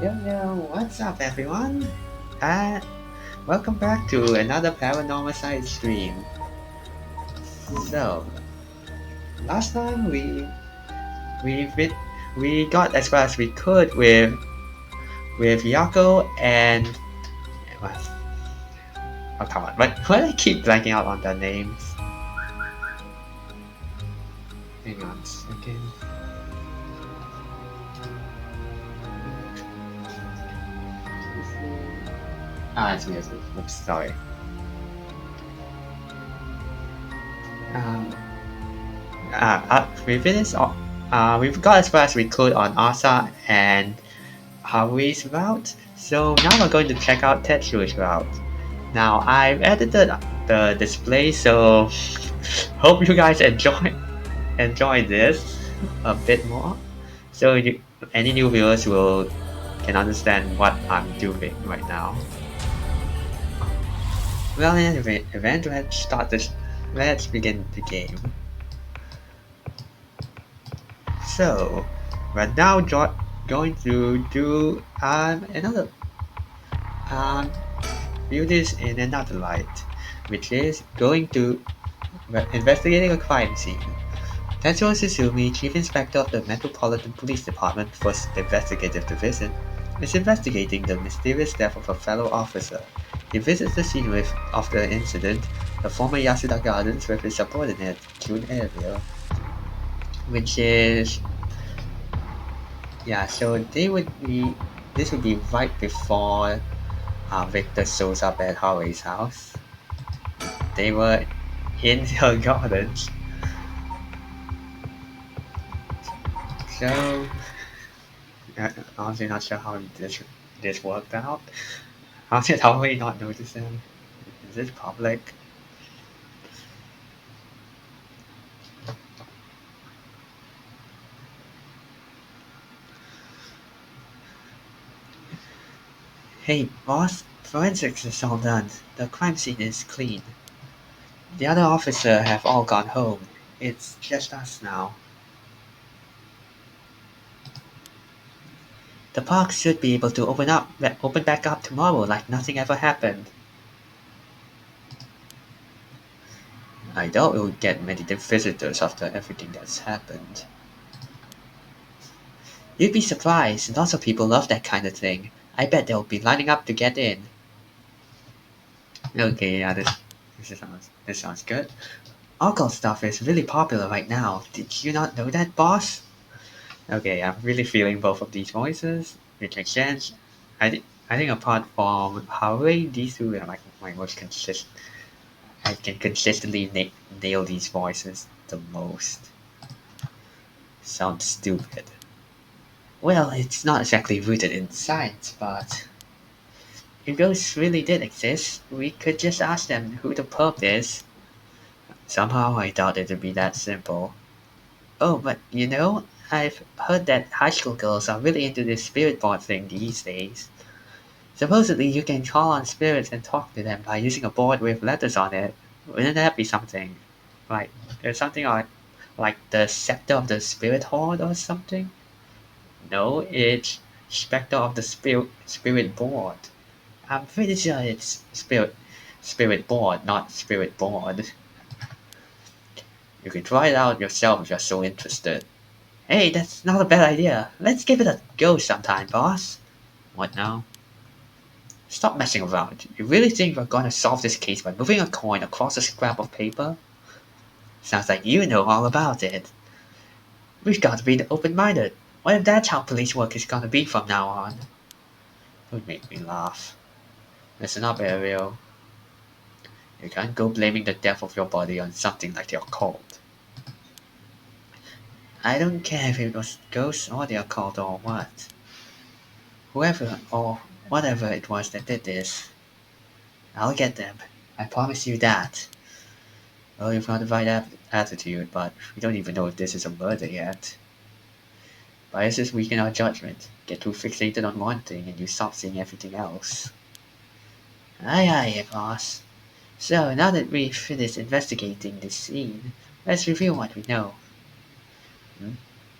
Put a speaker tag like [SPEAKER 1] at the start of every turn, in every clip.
[SPEAKER 1] Yo, what's up everyone? Uh, Welcome back to another Paranormasight stream. So, last time we bit, we got as far as we could with Yako and well, oh come on, but why do I keep blanking out on the names? Hang on a second. It's me. Oops, sorry. Um, we finished. We've got as far as we could on Asa and Harui's route. So now we're going to check out Tetsuo's route. Now I've edited the display, so hope you guys enjoy this a bit more. So any new viewers will can understand what I'm doing right now. Well, in any event, let's begin the game. So, we're now going to do another view this in another light, which is going to investigating a crime scene. Tetsuo Susumi, Chief Inspector of the Metropolitan Police Department First Investigative Division, is investigating the mysterious death of a fellow officer. He visits the scene of the incident, the former Yasuda Gardens, with his subordinate, June Ariel, which is so this would be right before Victor shows up at Howie's house. They were in her gardens. So, honestly not sure how this worked out. How did Howie not notice him? Is this public? Hey, boss, forensics is all done. The crime scene is clean. The other officers have all gone home. It's just us now. The park should be able to open back up tomorrow like nothing ever happened. I doubt we'll get many visitors after everything that's happened. You'd be surprised, lots of people love that kind of thing. I bet they'll be lining up to get in. Okay, this sounds good. Alcohol stuff is really popular right now. Did you not know that, boss? Okay, I'm really feeling both of these voices, which makes sense. I think apart from Hawaii, these two are like my most consistent. I can consistently nail these voices the most. Sounds stupid. Well, it's not exactly rooted in science, but if ghosts really did exist, we could just ask them who the perp is. Somehow I doubt it'd be that simple. Oh, but I've heard that high school girls are really into this spirit board thing these days. Supposedly you can call on spirits and talk to them by using a board with letters on it. Wouldn't that be something? Like, there's something like the Scepter of the Spirit Horde or something? No, it's Spectre of the Spirit Board. I'm pretty sure it's Spirit Board, not Spirit Board. You can try it out yourself if you're so interested. Hey, that's not a bad idea. Let's give it a go sometime, boss. What now? Stop messing around. You really think we're gonna solve this case by moving a coin across a scrap of paper? Sounds like you know all about it. We've got to be open-minded. What if that's how police work is gonna be from now on? Don't make me laugh. Listen up, Ariel. You can't go blaming the death of your body on something like your cold. I don't care if it was ghosts or the occult or what. Whoever or whatever it was that did this, I'll get them. I promise you that. Well, you've got the right attitude, but we don't even know if this is a murder yet. Biases weaken our judgment. Get too fixated on one thing and you stop seeing everything else. Aye, boss. So, now that we've finished investigating this scene, let's review what we know.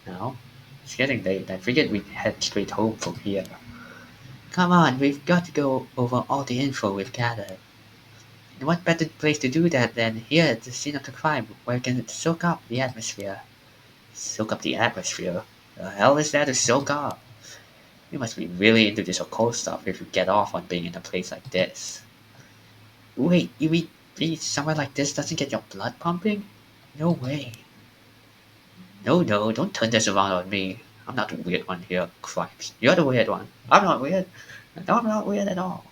[SPEAKER 1] Now, it's getting late. I figured we'd head straight home from here. Come on, we've got to go over all the info we've gathered. And what better place to do that than here at the scene of the crime, where we can soak up the atmosphere? Soak up the atmosphere? The hell is that to soak up? You must be really into this occult stuff if you get off on being in a place like this. Wait, you mean being somewhere like this doesn't get your blood pumping? No way. No, no, don't turn this around on me. I'm not the weird one here. Christ, you're the weird one. I'm not weird. No, I'm not weird at all.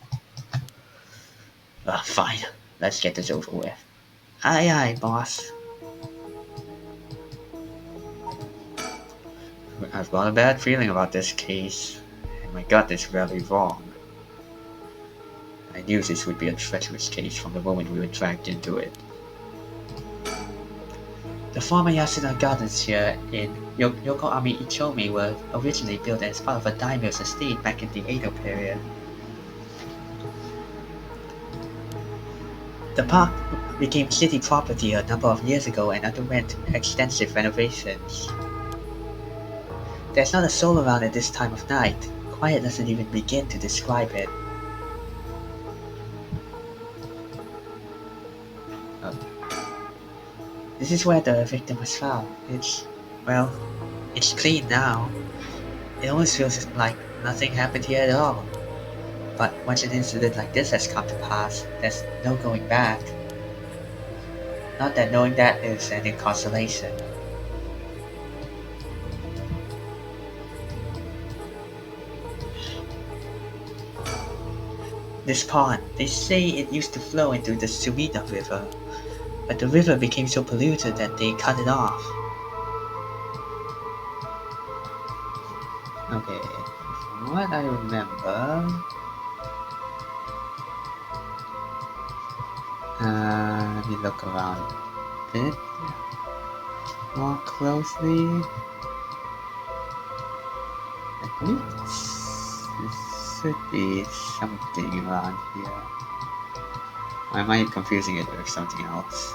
[SPEAKER 1] Fine. Let's get this over with. Aye, aye, boss. I've got a bad feeling about this case, and my gut is very wrong. I knew this would be a treacherous case from the moment we were dragged into it. The former Yasuda Gardens here in Yokohama Ichomi were originally built as part of a daimyo's estate back in the Edo period. The park became city property a number of years ago and underwent extensive renovations. There's not a soul around at this time of night. Quiet doesn't even begin to describe it. This is where the victim was found. It's clean now. It almost feels like nothing happened here at all. But once an incident like this has come to pass, there's no going back. Not that knowing that is any consolation. This pond, they say it used to flow into the Sumida River, but the river became so polluted that they cut it off. Okay, from what I remember, let me look around a bit more closely. I think there should be something around here. Or am I confusing it with something else?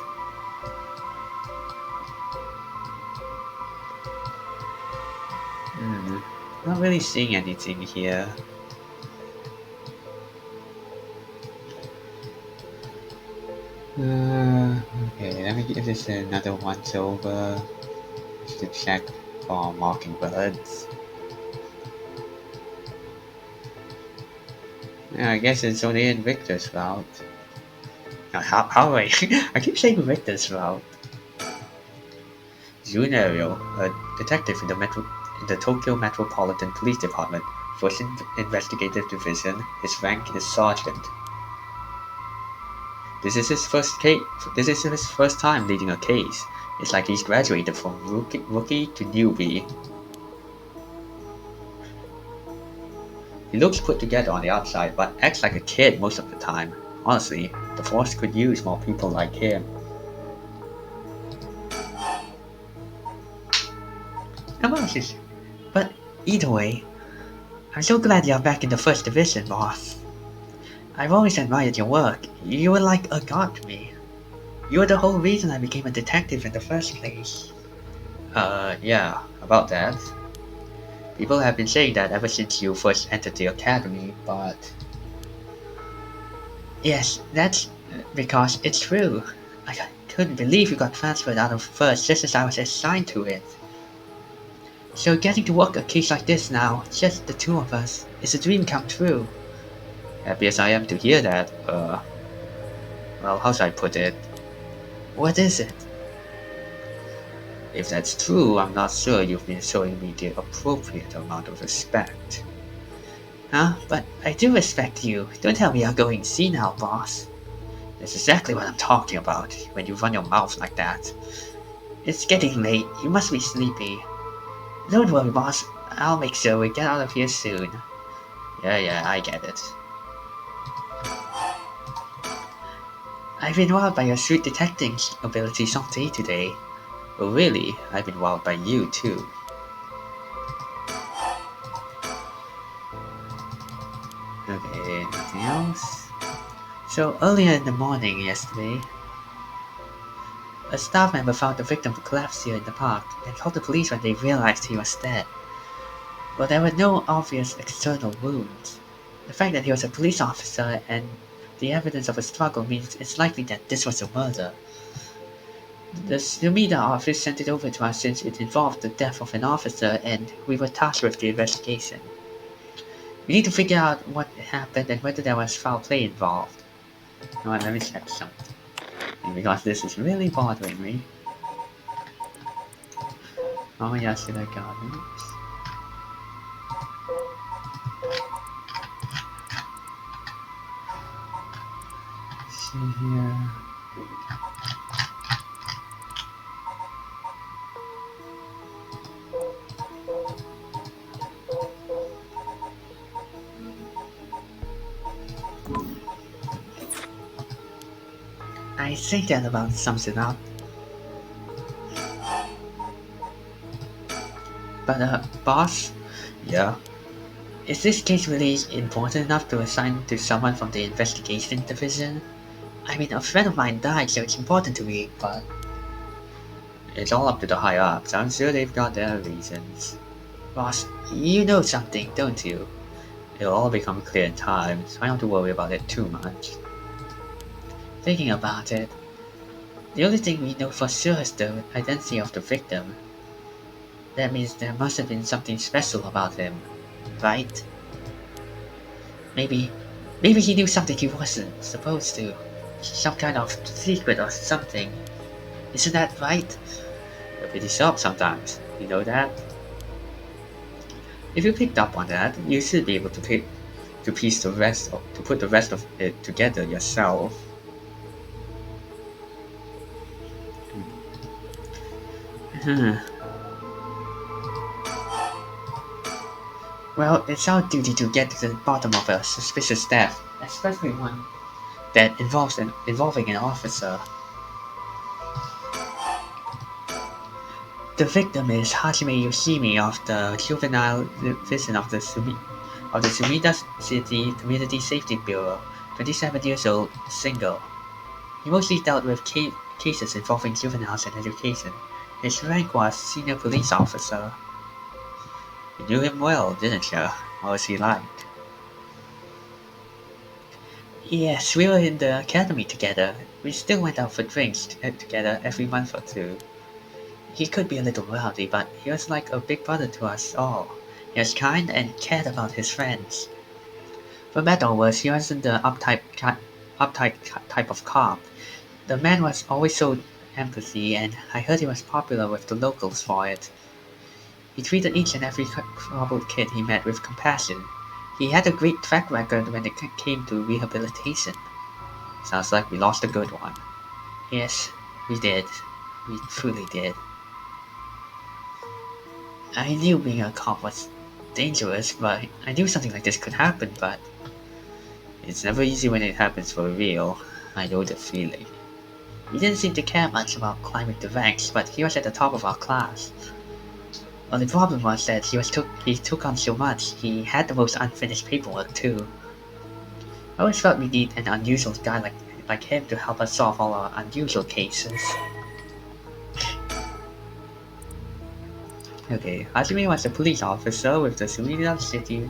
[SPEAKER 1] Not really seeing anything here. Okay, let me give this another once over just to check for mockingbirds. Yeah, I guess it's only in Victor's route. How do I I keep saying Victor's route. Junario, a detective in the Tokyo Metropolitan Police Department, First Investigative Division. His rank is Sergeant. This is his first time leading a case. It's like he's graduated from rookie to newbie. He looks put together on the outside, but acts like a kid most of the time. Honestly, the force could use more people like him. But either way, I'm so glad you're back in the first division, boss. I've always admired your work. You were like a god to me. You were the whole reason I became a detective in the first place. Yeah, about that. People have been saying that ever since you first entered the academy, but... Yes, that's because it's true. I couldn't believe you got transferred out of first just as I was assigned to it. So getting to work a case like this now, just the two of us, is a dream come true. Happy as I am to hear that, well, how should I put it? What is it? If that's true, I'm not sure you've been showing me the appropriate amount of respect. Huh? But I do respect you. Don't tell me you're going senile, boss. That's exactly what I'm talking about, when you run your mouth like that. It's getting late, you must be sleepy. Don't worry, boss. I'll make sure we get out of here soon. Yeah, I get it. I've been wowed by your shrewd detecting abilities all day today. But really, I've been wowed by you too. Okay, anything else? So earlier in the morning yesterday, a staff member found the victim collapsed here in the park and called the police when they realized he was dead. But there were no obvious external wounds. The fact that he was a police officer and the evidence of a struggle means it's likely that this was a murder. The Sumida office sent it over to us since it involved the death of an officer and we were tasked with the investigation. We need to figure out what happened and whether there was foul play involved. Come on, let me check something. Because this is really bothering me. Oh yes, did I got it? See here. I think that about sums it up. But boss? Yeah? Is this case really important enough to assign to someone from the investigation division? I mean, a friend of mine died, so it's important to me, but... It's all up to the higher-ups. I'm sure they've got their reasons. Boss, you know something, don't you? It'll all become clear in time, so I don't have to worry about it too much. Thinking about it, the only thing we know for sure is the identity of the victim. That means there must have been something special about him, right? Maybe he knew something he wasn't supposed to. Some kind of secret or something. Isn't that right? You're pretty sharp sometimes, you know that? If you picked up on that, you should be able to put the rest of it together yourself. Well, it's our duty to get to the bottom of a suspicious death, especially one that involving an officer. The victim is Hajime Yoshimi of the Juvenile Division of the Sumida City Community Safety Bureau, 27 years old, single. He mostly dealt with cases involving juveniles and education. His rank was senior police officer. You knew him well, didn't you? What was he like? Yes, we were in the academy together. We still went out for drinks together every month or two. He could be a little rowdy, but he was like a big brother to us all. He was kind and cared about his friends. For better or worse, he wasn't the uptight type of cop. The man was always so empathy, and I heard he was popular with the locals for it. He treated each and every troubled kid he met with compassion. He had a great track record when it came to rehabilitation. Sounds like we lost a good one. Yes, we did. We truly did. I knew being a cop was dangerous, but I knew something like this could happen, but... It's never easy when it happens for real. I know the feeling. He didn't seem to care much about climbing the ranks, but he was at the top of our class. Well, the problem was that he took on so much, he had the most unfinished paperwork too. I always felt we need an unusual guy like him to help us solve all our unusual cases. Okay, Hajime was a police officer with the Sumida City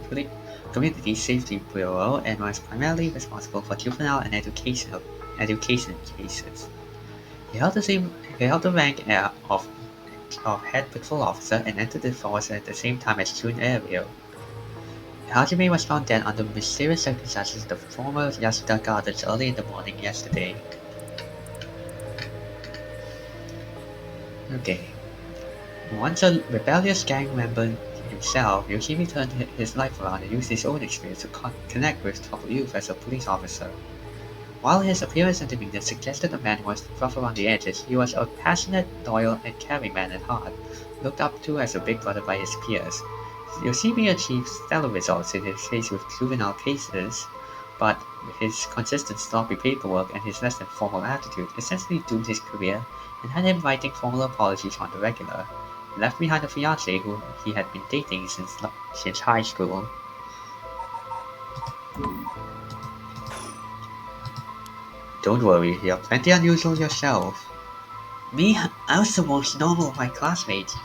[SPEAKER 1] Community Safety Bureau and was primarily responsible for juvenile and education cases. He held the rank of head patrol officer and entered the force at the same time as Jun Aerial. Hajime was found dead under mysterious circumstances at the former Yasuda Gardens early in the morning yesterday. Okay. Once a rebellious gang member himself, Yoshimi turned his life around and used his own experience to connect with troubled youth as a police officer. While his appearance and demeanor suggested a man who was rough around the edges, he was a passionate, loyal, and caring man at heart, looked up to as a big brother by his peers. Yoshimi achieved stellar results in his case with juvenile cases, but his consistent sloppy paperwork and his less than formal attitude essentially doomed his career and had him writing formal apologies on the regular. He left behind a fiancée who he had been dating since high school. Don't worry, you're plenty unusual yourself. Me? I was the most normal of my classmates.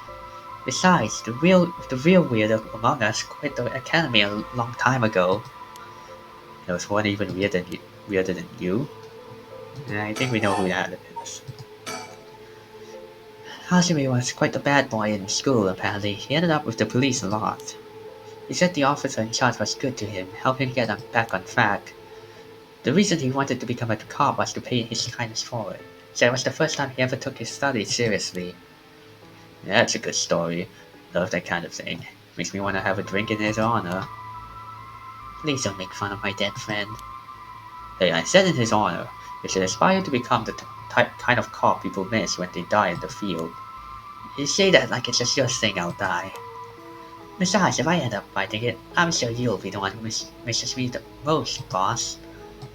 [SPEAKER 1] Besides, the real weirdo among us quit the academy a long time ago. There's one even weirder than you. And I think we know who that is. Hajime was quite a bad boy in school, apparently. He ended up with the police a lot. He said the officer in charge was good to him, helped him get back on track. The reason he wanted to become a cop was to pay his kindness forward. So it was the first time he ever took his studies seriously. That's a good story. Love that kind of thing. Makes me want to have a drink in his honor. Please don't make fun of my dead friend. Hey, I said in his honor. You should aspire to become the kind of cop people miss when they die in the field. You say that like it's a sure thing I'll die. Besides, if I end up fighting it, I'm sure you'll be the one who misses me the most, boss.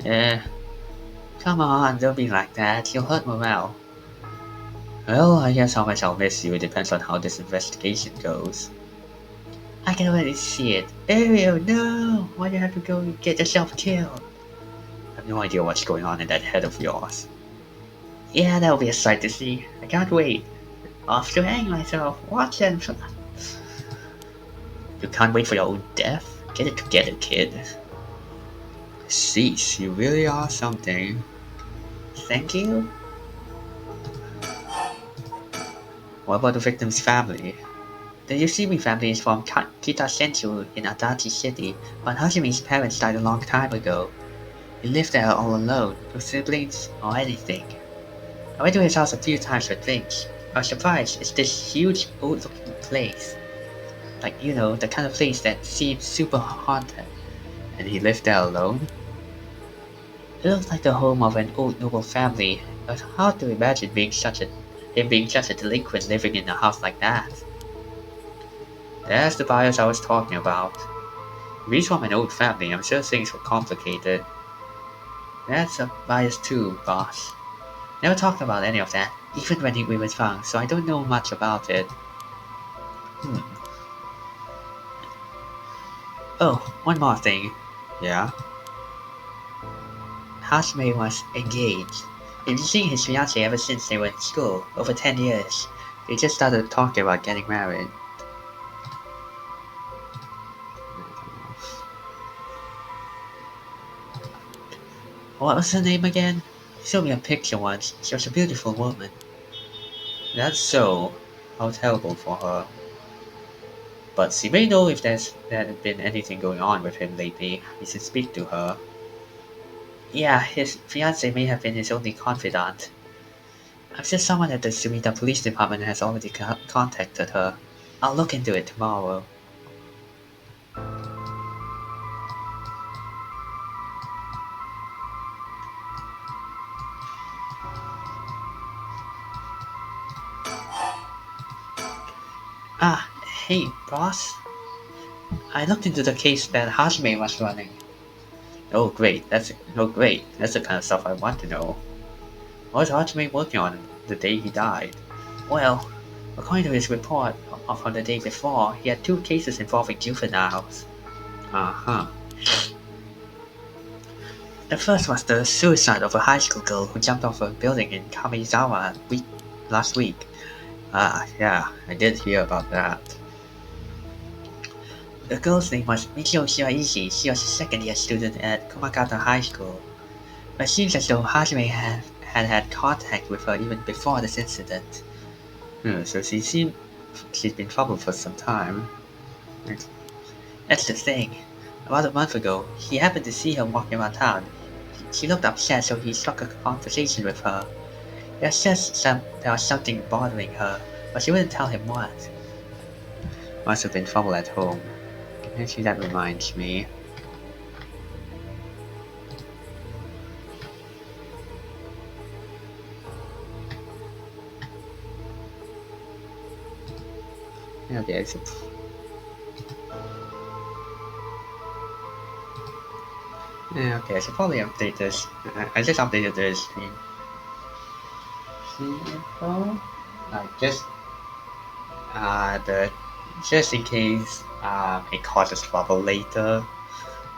[SPEAKER 1] Eh, come on, don't be like that. You'll hurt morale. Well, I guess how much I'll miss you depends on how this investigation goes. I can already see it. Ariel, no! Why do you have to go get yourself killed? I have no idea what's going on in that head of yours. Yeah, that'll be a sight to see. I can't wait. Off to hang myself. Watch them. You can't wait for your own death? Get it together, kid. Cease, you really are something. Thank you? What about the victim's family? The Yoshimi family is from Kita in Adachi City, but Hajime's parents died a long time ago. He lived there all alone, no siblings or anything. I went to his house a few times for drinks. I was surprised. It's this huge, old-looking place. Like, you know, the kind of place that seems super haunted. And he lived there alone? It looked like the home of an old noble family. It was hard to imagine him being such a delinquent living in a house like that. That's the bias I was talking about. If he's from an old family, I'm sure things were complicated. That's a bias too, boss. Never talked about any of that, even when we were young, so I don't know much about it. Oh, one more thing. Yeah? Hajime was engaged. He'd been seeing his fiancée ever since they were in school, over 10 years. They just started talking about getting married. What was her name again? She showed me a picture once. She was a beautiful woman. That's so. How terrible for her. But she may know if there had been anything going on with him lately. He should speak to her. Yeah, his fiancée may have been his only confidant. I'm sure someone at the Sumida Police Department has already contacted her. I'll look into it tomorrow. Ah, hey, boss. I looked into the case that Hajime was running. Oh great, that's the kind of stuff I want to know. What was Hajime working on the day he died? Well, according to his report from the day before, he had 2 cases involving juveniles. Uh-huh. The first was the suicide of a high school girl who jumped off a building in Kamizawa last week. Ah, yeah, I did hear about that. The girl's name was Michio Shiraishi. She was a second-year student at Kumakata High School. But it seems as though Hajime had contact with her even before this incident. So she's been troubled for some time. That's the thing. About a month ago, he happened to see her walking around town. She looked upset, so he struck a conversation with her. There was something bothering her, but she wouldn't tell him what. Must have been trouble at home. Actually, that reminds me. Okay, so yeah, okay, I should probably update this. I just updated this screen. Info. Just the just in case it causes trouble later.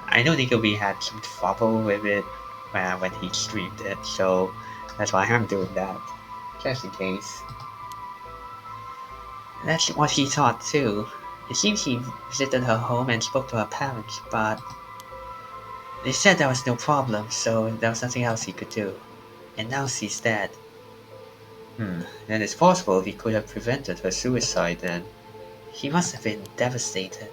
[SPEAKER 1] I know Nicobe had some trouble with it when he streamed it, so that's why I'm doing that. Just in case. That's what he thought too. It seems he visited her home and spoke to her parents, but They said there was no problem, so there was nothing else he could do. And now she's dead. Then it's possible he could have prevented her suicide then. He must have been devastated.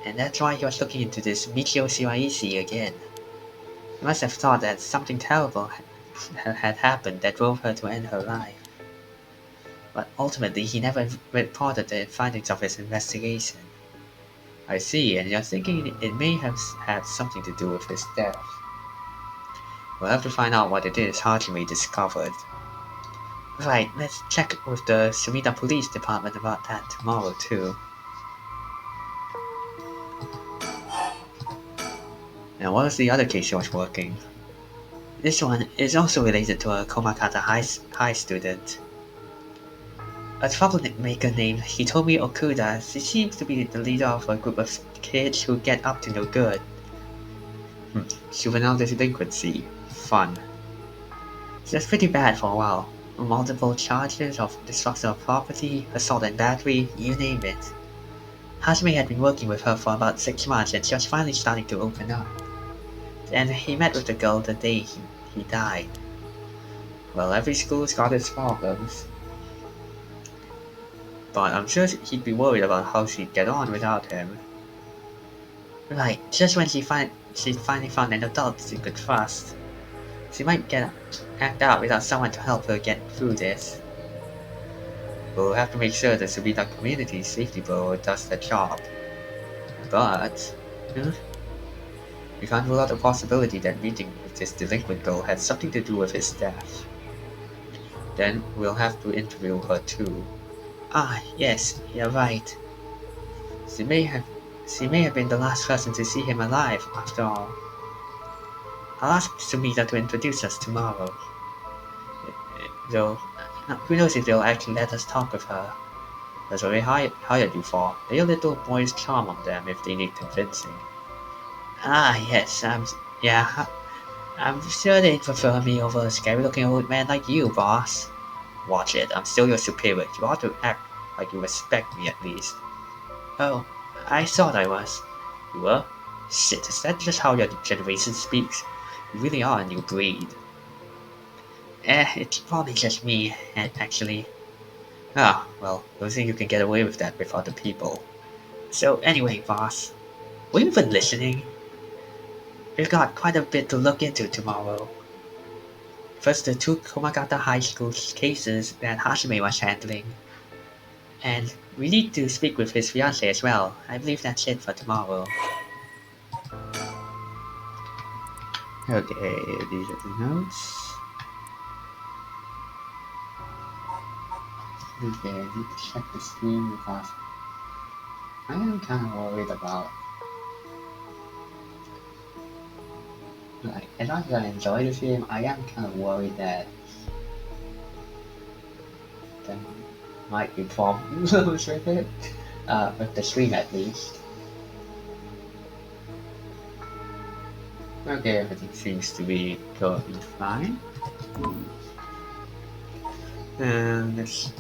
[SPEAKER 1] And that's why he was looking into this Michio Shiraishi again. He must have thought that something terrible had happened that drove her to end her life. But ultimately, he never reported the findings of his investigation. I see, and you're thinking it may have had something to do with his death. We'll have to find out what it is Hajime discovered. Right, let's check with the Sumida Police Department about that tomorrow too. Now what was the other case she was working? This one is also related to a Komakata High student. A troublemaker named Hitomi Okuda. She seems to be the leader of a group of kids who get up to no good. Juvenile delinquency. Fun. She was pretty bad for a while. Multiple charges of destruction of property, assault and battery, you name it. Hajime had been working with her for about 6 months and she was finally starting to open up. And he met with the girl the day he died. Well, every school's got its problems. But I'm sure he'd be worried about how she'd get on without him. Right, just when she finally found an adult she could trust. She might act out without someone to help her get through this. We'll have to make sure the Subida Community Safety Bureau does their job. But, we can't rule out the possibility that meeting with this delinquent girl had something to do with his death. Then we'll have to interview her too. Ah, yes, you're right. She may have been the last person to see him alive, after all. I'll ask Sumida to introduce us tomorrow. Though, who knows if they'll actually let us talk with her. That's what they hired you for. Lay a little boy's charm on them if they need convincing. Ah, yes, I'm sure they'd prefer me over a scary-looking old man like you, boss. Watch it, I'm still your superior. You ought to act like you respect me at least. Oh, I thought I was. You were? Shit, is that just how your generation speaks? You really are a new breed. It's probably just me, actually. Ah, well, don't think you can get away with that with other people. So anyway, boss, were you even listening? We've got quite a bit to look into tomorrow. First, the 2 Komagata High School cases that Hajime was handling. And we need to speak with his fiancée as well. I believe that's it for tomorrow. Okay, these are the notes. Okay, I need to check the screen because I am kind of worried about. Like, as much as I enjoy the film, I am kind of worried that there might be problems with it, with the stream at least. Okay, everything seems to be going fine. And let's.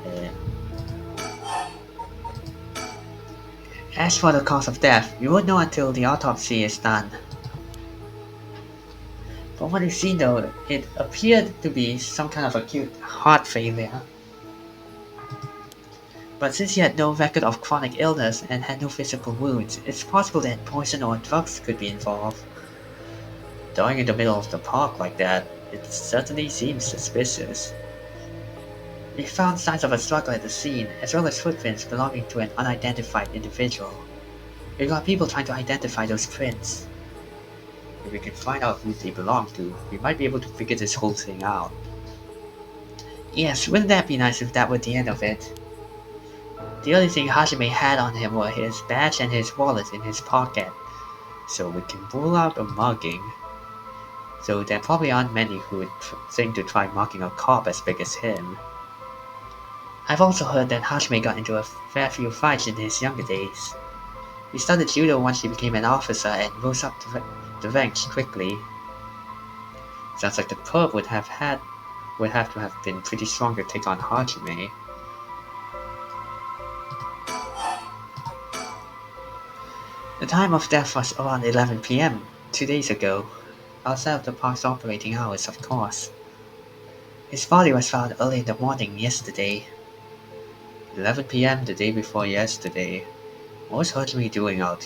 [SPEAKER 1] Okay. As for the cause of death, we won't know until the autopsy is done. From what we've seen though, it appeared to be some kind of acute heart failure. But since he had no record of chronic illness and had no physical wounds, it's possible that poison or drugs could be involved. Dying in the middle of the park like that, it certainly seems suspicious. We found signs of a struggle at the scene, as well as footprints belonging to an unidentified individual. We got people trying to identify those prints. If we can find out who they belong to, we might be able to figure this whole thing out. Yes, wouldn't that be nice if that were the end of it? The only thing Hajime had on him were his badge and his wallet in his pocket, so we can rule out a mugging. So there probably aren't many who would think to try mugging a cop as big as him. I've also heard that Hajime got into a fair few fights in his younger days. He started judo once he became an officer and rose up the ranks quickly. Sounds like the perp would have to have been pretty strong to take on Hajime. The time of death was around 11 p.m. 2 days ago, outside of the park's operating hours, of course. His body was found early in the morning yesterday. 11 p.m. the day before yesterday. What was Hajime doing out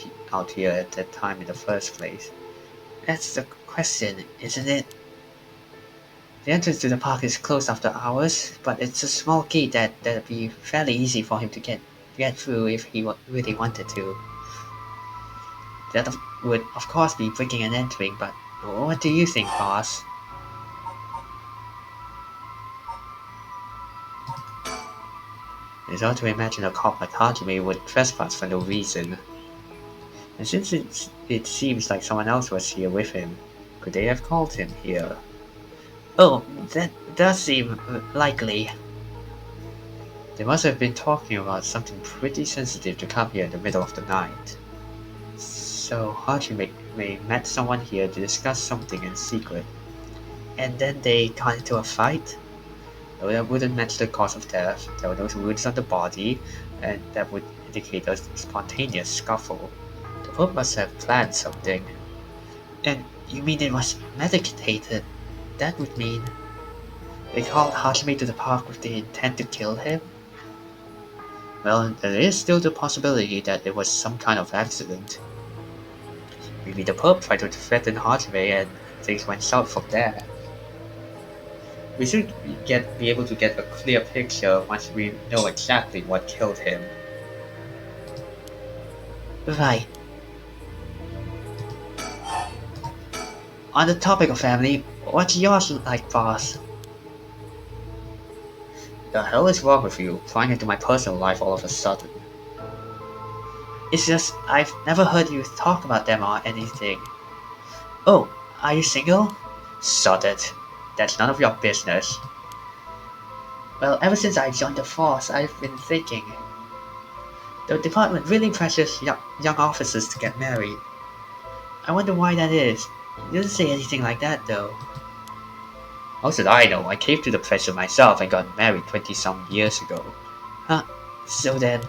[SPEAKER 1] here at that time in the first place? That's the question, isn't it? The entrance to the park is closed after hours, but it's a small gate that'd be fairly easy for him to get through if he really wanted to. That would of course be breaking and entering, but what do you think, boss? It's hard to imagine a cop like Hajime would trespass for no reason. And since it seems like someone else was here with him, could they have called him here? Oh, that does seem likely. They must have been talking about something pretty sensitive to come here in the middle of the night. So Hajime may met someone here to discuss something in secret. And then they got into a fight? Though that wouldn't match the cause of death, there were no wounds on the body, and that would indicate a spontaneous scuffle. The Pope must have planned something. And you mean it was medicated? That would mean they called Hajime to the park with the intent to kill him? Well, there is still the possibility that it was some kind of accident. Maybe the Pope tried to threaten Hajime and things went south from there. We should be able to get a clear picture once we know exactly what killed him. Right. On the topic of family, what's yours like, boss? The hell is wrong with you, prying into my personal life all of a sudden? It's just, I've never heard you talk about them or anything. Oh, are you single? Shut it. That's none of your business. Well, ever since I joined the force, I've been thinking. The department really pressures young officers to get married. I wonder why that is. You didn't say anything like that, though. How should I know? I caved to the pressure myself and got married 20-some years ago. Huh? So then...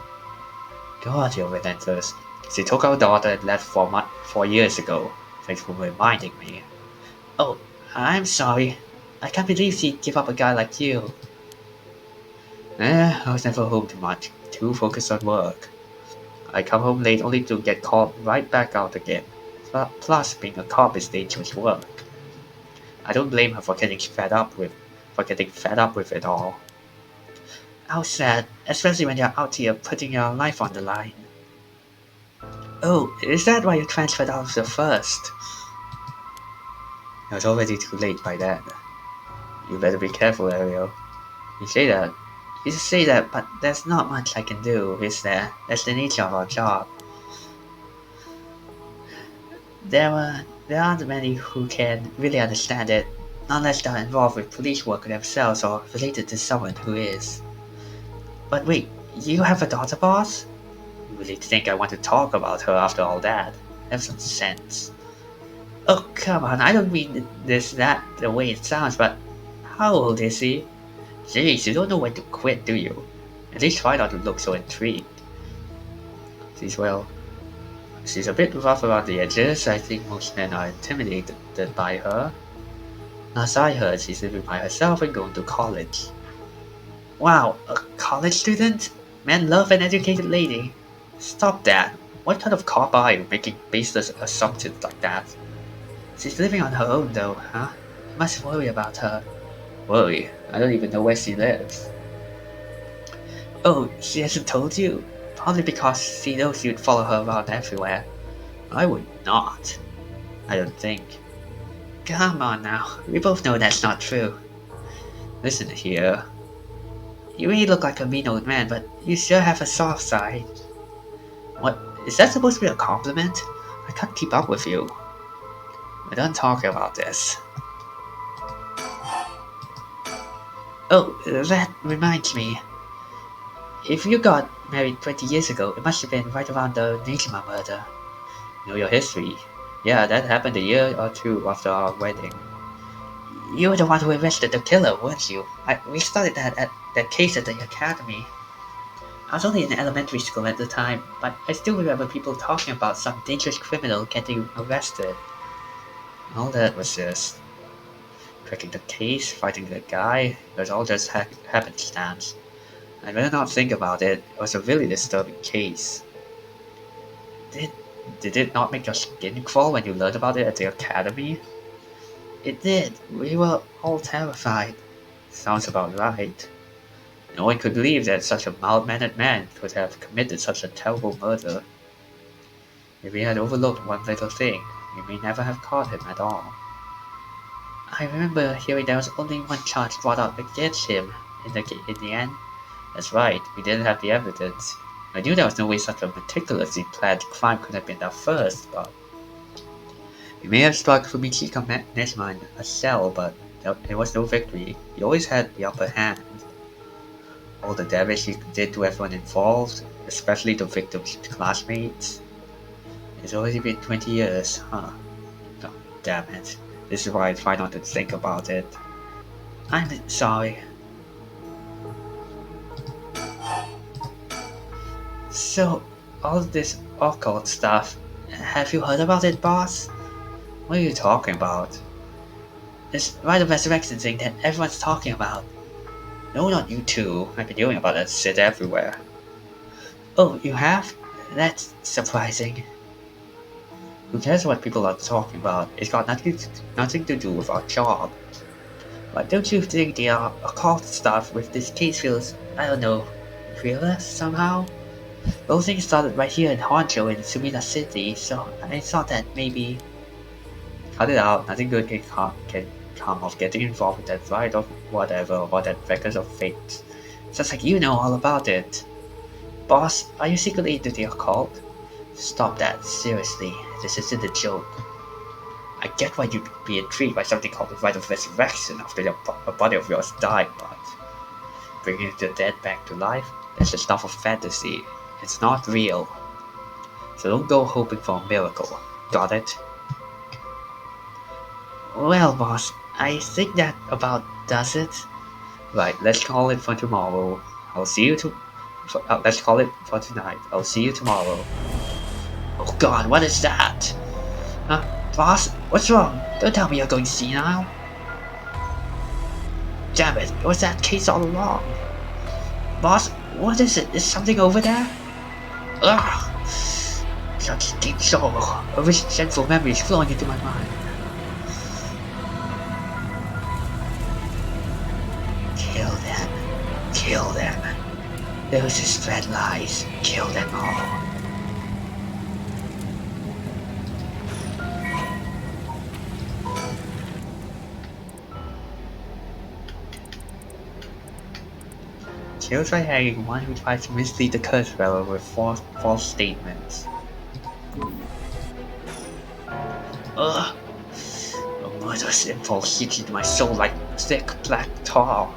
[SPEAKER 1] God, you're relentless. She took our daughter and left 4 years ago. Thanks for reminding me. Oh, I'm sorry. I can't believe she'd give up a guy like you. I was never home too much. Too focused on work. I come home late only to get called right back out again. Plus, being a cop is dangerous work. I don't blame her for getting fed up with it all. How sad, especially when you're out here putting your life on the line. Oh, is that why you transferred out of the first? It was already too late by then. You better be careful, Ariel. You say that, but there's not much I can do, is there? That's the nature of our job. There aren't many who can really understand it, unless they're involved with police work themselves or related to someone who is. But wait, you have a daughter, boss? You really think I want to talk about her after all that? Have some sense. Oh, come on, I don't mean that the way it sounds, but how old is she? Jeez, you don't know when to quit, do you? At least try not to look so intrigued. She's a bit rough around the edges. I think most men are intimidated by her. As I heard, she's living by herself and going to college. Wow, a college student? Men love an educated lady. Stop that. What kind of cop are you making baseless assumptions like that? She's living on her own though, huh? You must worry about her. Worry? I don't even know where she lives. Oh, she hasn't told you? Probably because she knows you'd follow her around everywhere. I would not. I don't think. Come on now, we both know that's not true. Listen here. You may look like a mean old man, but you sure have a soft side. What? Is that supposed to be a compliment? I can't keep up with you. We're done talking about this. Oh, that reminds me. If you got married 20 years ago, it must have been right around the Nejima murder. You know your history. Yeah, that happened a year or two after our wedding. You were the one who arrested the killer, weren't you? We started that case at the academy. I was only in elementary school at the time, but I still remember people talking about some dangerous criminal getting arrested. All that was just cracking the case, fighting the guy. It was all just happenstance. I'd rather not think about it. It was a really disturbing case. Did did it not make your skin crawl when you learned about it at the academy? It did. We were all terrified. Sounds about right. No one could believe that such a mild-mannered man could have committed such a terrible murder. If we had overlooked one little thing, we may never have caught him at all. I remember hearing there was only one charge brought up against him in the end. That's right, we didn't have the evidence. I knew there was no way such a meticulously planned crime could have been done first, but we may have struck Fumikiko Nesman a cell, but there was no victory. He always had the upper hand. All the damage he did to everyone involved, especially the victim's classmates. It's already been 20 years, huh? Oh, damn it. This is why I try not to think about it. I'm sorry. So, all this occult stuff, have you heard about it, boss? What are you talking about? This rite of resurrection thing that everyone's talking about. No, not you too. I've been hearing about that shit everywhere. Oh, you have? That's surprising. Who cares what people are talking about? It's got nothing to do with our job. But don't you think the occult stuff with this case feels, I don't know, realer somehow? The whole thing started right here in Honcho in Sumida City, so I thought that maybe... Cut it out, nothing good can come of getting involved with that rite or whatever, or that record of fate. Sounds like you know all about it. Boss, are you secretly into the occult? Stop that, seriously. This isn't a joke. I get why you'd be intrigued by something called the rite of resurrection after a body of yours died, but bringing the dead back to life, that's the stuff of fantasy. It's not real. So don't go hoping for a miracle. Got it? Well, boss, I think that about does it. Right, let's call it for tomorrow. I'll see you let's call it for tonight. I'll see you tomorrow. Oh god, what is that? Huh? Boss, what's wrong? Don't tell me you're going senile. Damn it, it was that case all along. Boss, what is it? Is something over there? Ugh! Such deep sorrow. A resentful memory is flowing into my mind. Kill them. Kill them. Those who spread lies. Kill them all. Kills by hanging one who tries to mislead the curse bearer with false statements. Ugh! A murderous impulse seeps into my soul like thick black tar.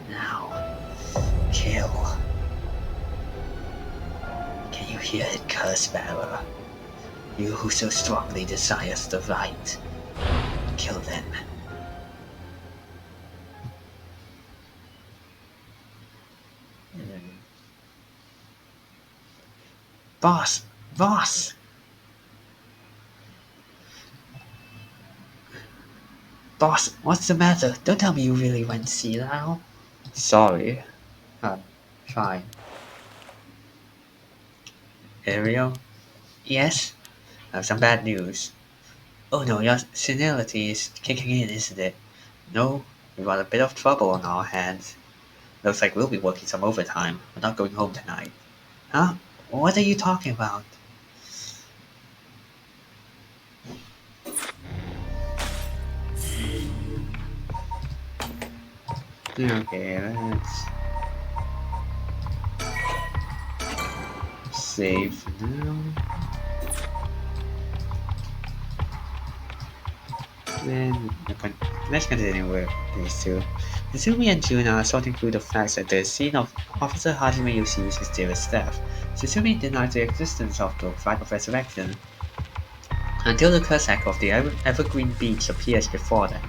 [SPEAKER 1] Now, kill. Can you hear it, curse bearer? You who so strongly desires the right. Kill them. Boss! Boss! Boss, what's the matter? Don't tell me you really went senile. Sorry. Fine. Ariel? Yes? I have some bad news. Oh no, your senility is kicking in, isn't it? No, we've got a bit of trouble on our hands. Looks like we'll be working some overtime. We're not going home tonight. Huh? What are you talking about? Okay, let's save for now. Then let's continue with these two. Tsumi and Jun are sorting through the facts at the scene of Officer Hajime Yoshi's mysterious death. Tsumi denies the existence of the rite of resurrection until the curse echo of the Evergreen Beech appears before them.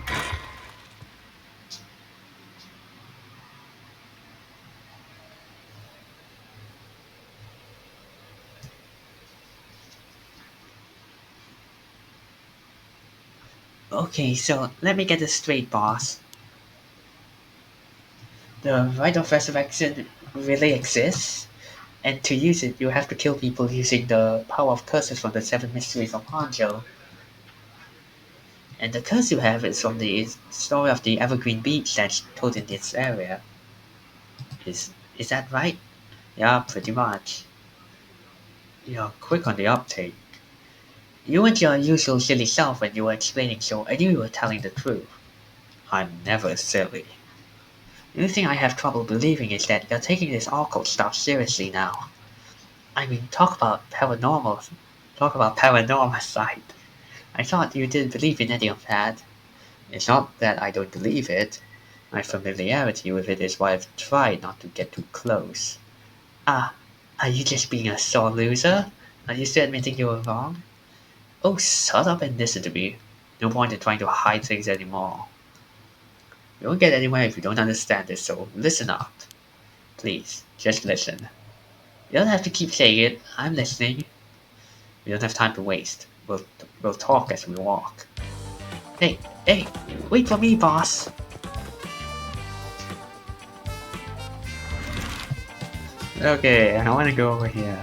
[SPEAKER 1] Okay, so let me get this straight, boss. The right of resurrection really exists, and to use it, you have to kill people using the power of curses from the seven mysteries of Hanjo. And the curse you have is from the story of the Evergreen Beech that's told in this area. Is that right? Yeah, pretty much. You're quick on the uptake. You weren't your usual silly self when you were explaining, so I knew you were telling the truth. I'm never silly. The only thing I have trouble believing is that you're taking this occult stuff seriously now. I mean, talk about Paranormasight. I thought you didn't believe in any of that. It's not that I don't believe it. My familiarity with it is why I've tried not to get too close. Ah, are you just being a sore loser? Are you still admitting you were wrong? Oh, shut up and listen to me. No point in trying to hide things anymore. You won't get anywhere if you don't understand this, so listen up. Please, just listen. You don't have to keep saying it. I'm listening. We don't have time to waste. We'll talk as we walk. Hey, hey, wait for me, boss. Okay, I want to go over here.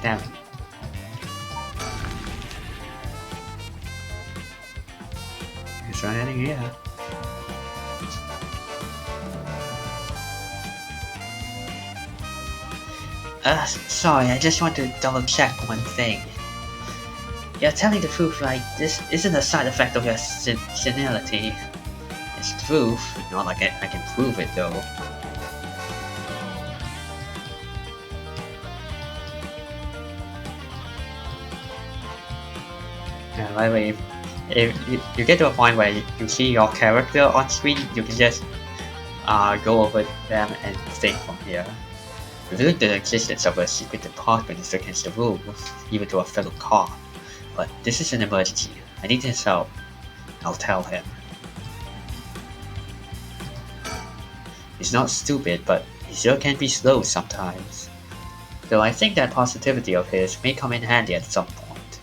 [SPEAKER 1] Damn it. It's not anything here. Sorry, I just want to double check one thing. You're telling the truth, right? This isn't a side effect of your senility. It's truth, not like I can prove it though. Yeah, by the way, if you get to a point where you see your character on screen, you can just go over them and think from here. Revealing the existence of a secret department is against the rules, even to a fellow cop. But this is an emergency. I need his help. I'll tell him. He's not stupid, but he sure can be slow sometimes. Though I think that positivity of his may come in handy at some point.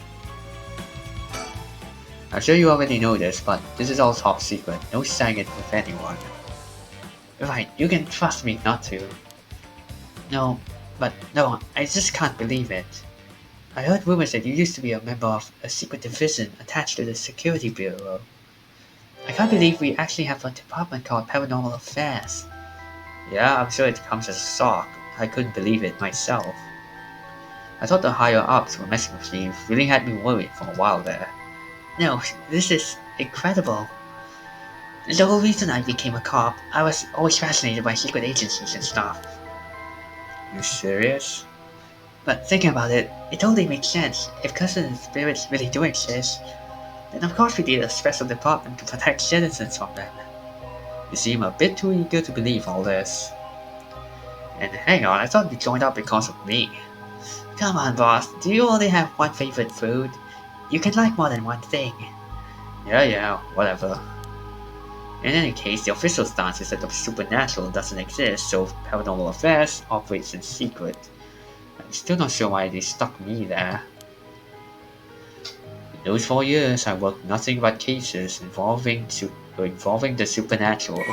[SPEAKER 1] I'm sure you already know this, but this is all top secret. No sharing it with anyone. Right, you can trust me not to. No, I just can't believe it. I heard rumors that you used to be a member of a secret division attached to the Security Bureau. I can't believe we actually have a department called Paranormal Affairs. Yeah, I'm sure it comes as a shock. I couldn't believe it myself. I thought the higher ups were messing with me, really had me worried for a while there. No, this is incredible. The whole reason I became a cop, I was always fascinated by secret agencies and stuff. You serious? But thinking about it, it totally makes sense. If curses and spirits really do exist, then of course we need a special department to protect citizens from them. You seem a bit too eager to believe all this. And hang on, I thought you joined up because of me. Come on, boss, do you only have one favorite food? You can like more than one thing. Yeah, whatever. In any case, the official stance is that the supernatural doesn't exist, so Paranormal Affairs operates in secret. I'm still not sure why they stuck me there. In those 4 years, I worked nothing but cases involving the supernatural.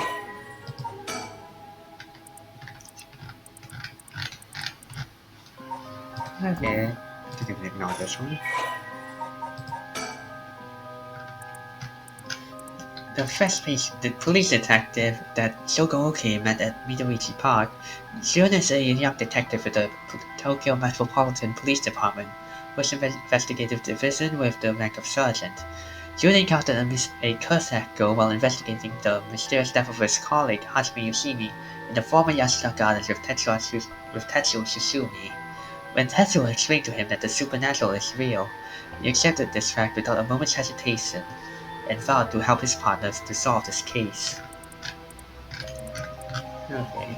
[SPEAKER 1] Okay, I can ignore this one. The first page, the police detective that Shogooki met at Midorichi Park, shown as a young detective with the Tokyo Metropolitan Police Department, was an investigative division with the rank of sergeant. Jun encountered a curse echo while investigating the mysterious death of his colleague Hajime Yoshimi in the former Yasuda Gardens with Tetsuo Shizumi. When Tetsuo explained to him that the supernatural is real, he accepted this fact without a moment's hesitation and vowed to help his partners to solve this case. Okay.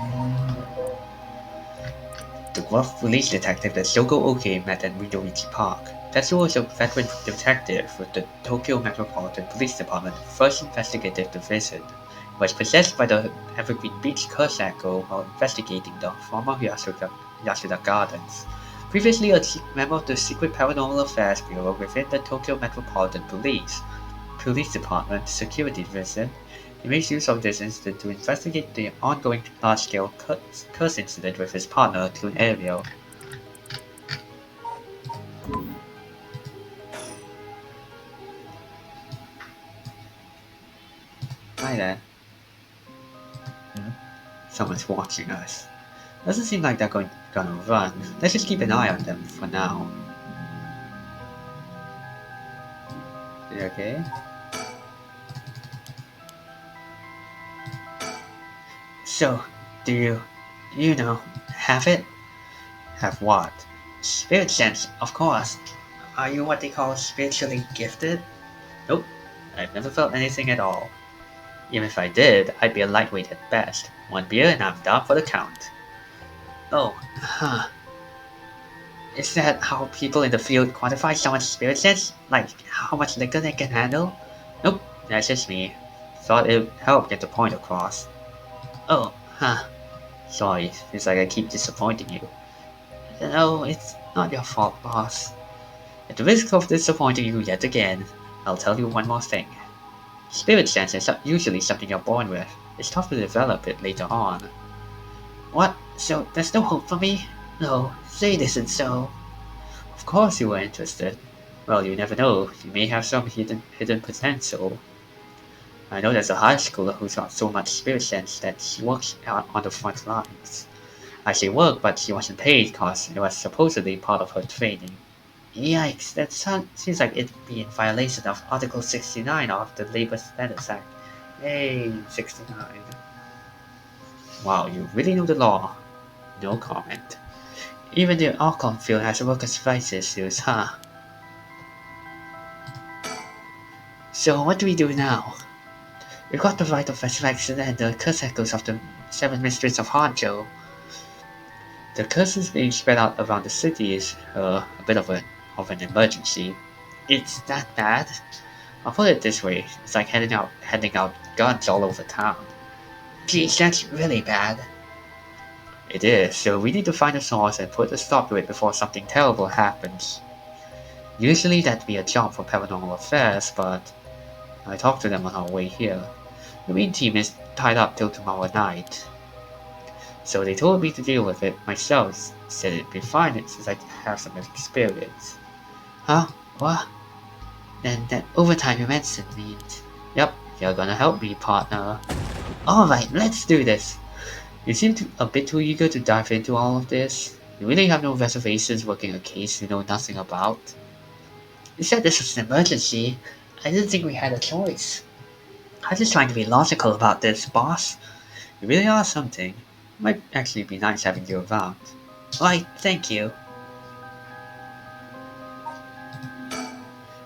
[SPEAKER 1] The rough police detective that Shogooki met at Midorichi Park. Tetsuo was a veteran detective with the Tokyo Metropolitan Police Department First Investigative Division. He was possessed by the Evergreen Beech curse echo while investigating the former Yasuda Gardens. Previously a member of the Secret Paranormal Affairs Bureau within the Tokyo Metropolitan Police. police department security visit. He makes use of this incident to investigate the ongoing large-scale curse incident with his partner, Toon Ariel. Hi there. Hmm? Someone's watching us. Doesn't seem like they're gonna run. Let's just keep an eye on them for now. You okay? So, do you know, have it? Have what? Spirit sense, of course. Are you what they call spiritually gifted? Nope. I've never felt anything at all. Even if I did, I'd be a lightweight at best. One beer and I'm down for the count. Oh, huh. Is that how people in the field quantify someone's spirit sense? Like, how much liquor they can handle? Nope, that's just me. Thought it'd help get the point across. Oh, huh. Sorry, feels like I keep disappointing you. No, it's not your fault, boss. At the risk of disappointing you yet again, I'll tell you one more thing. Spirit sense is usually something you're born with. It's tough to develop it later on. What? So there's no hope for me? No, say it isn't so. Of course you were interested. Well, you never know. You may have some hidden potential. I know there's a high schooler who's got so much spirit sense that she works out on the front lines. I say work, but she wasn't paid because it was supposedly part of her training. Yikes, that seems like it'd be in violation of Article 69 of the Labor Standards Act. Hey, 69. Wow, you really know the law. No comment. Even the alcohol field has workers' rights issues, huh? So what do we do now? We've got the right of resurrection and the curse echoes of the seven mysteries of Hanzhou. The curses being spread out around the city is a bit of an emergency. It's that bad? I'll put it this way, it's like handing out guns all over town. Geez, that's really bad. It is, so we need to find a source and put a stop to it before something terrible happens. Usually that'd be a job for paranormal affairs, but I talked to them on our way here. The main team is tied up till tomorrow night. So they told me to deal with it myself, said it'd be fine since I have some experience. Huh? What? Then that overtime you mentioned means... Yep, you're gonna help me, partner. Alright, let's do this. You seem a bit too eager to dive into all of this. You really have no reservations working a case you know nothing about. You said this was an emergency. I didn't think we had a choice. I'm just trying to be logical about this, boss. You really are something. Might actually be nice having you around. Why, thank you.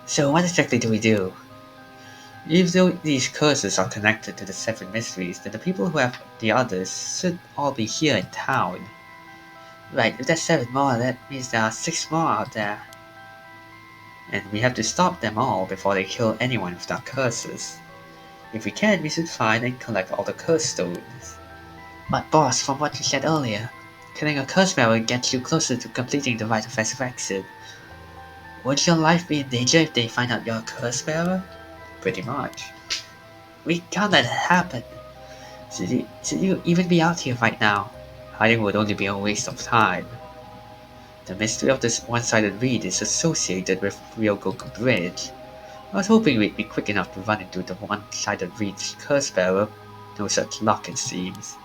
[SPEAKER 1] So what exactly do we do? Even though these curses are connected to the seven mysteries, then the people who have the others should all be here in town. Right, if there's seven more, that means there are six more out there. And we have to stop them all before they kill anyone with their curses. If we can, we should find and collect all the curse stones. But boss, from what you said earlier, killing a curse bearer gets you closer to completing the rite of resurrection. Would your life be in danger if they find out you're a curse bearer? Pretty much. We can't let it happen. Should you even be out here right now? Hiding would only be a waste of time. The mystery of this one-sided read is associated with Ryogoku Bridge. I was hoping we'd be quick enough to run into the one-sided read's curse bearer. No such luck, it seems.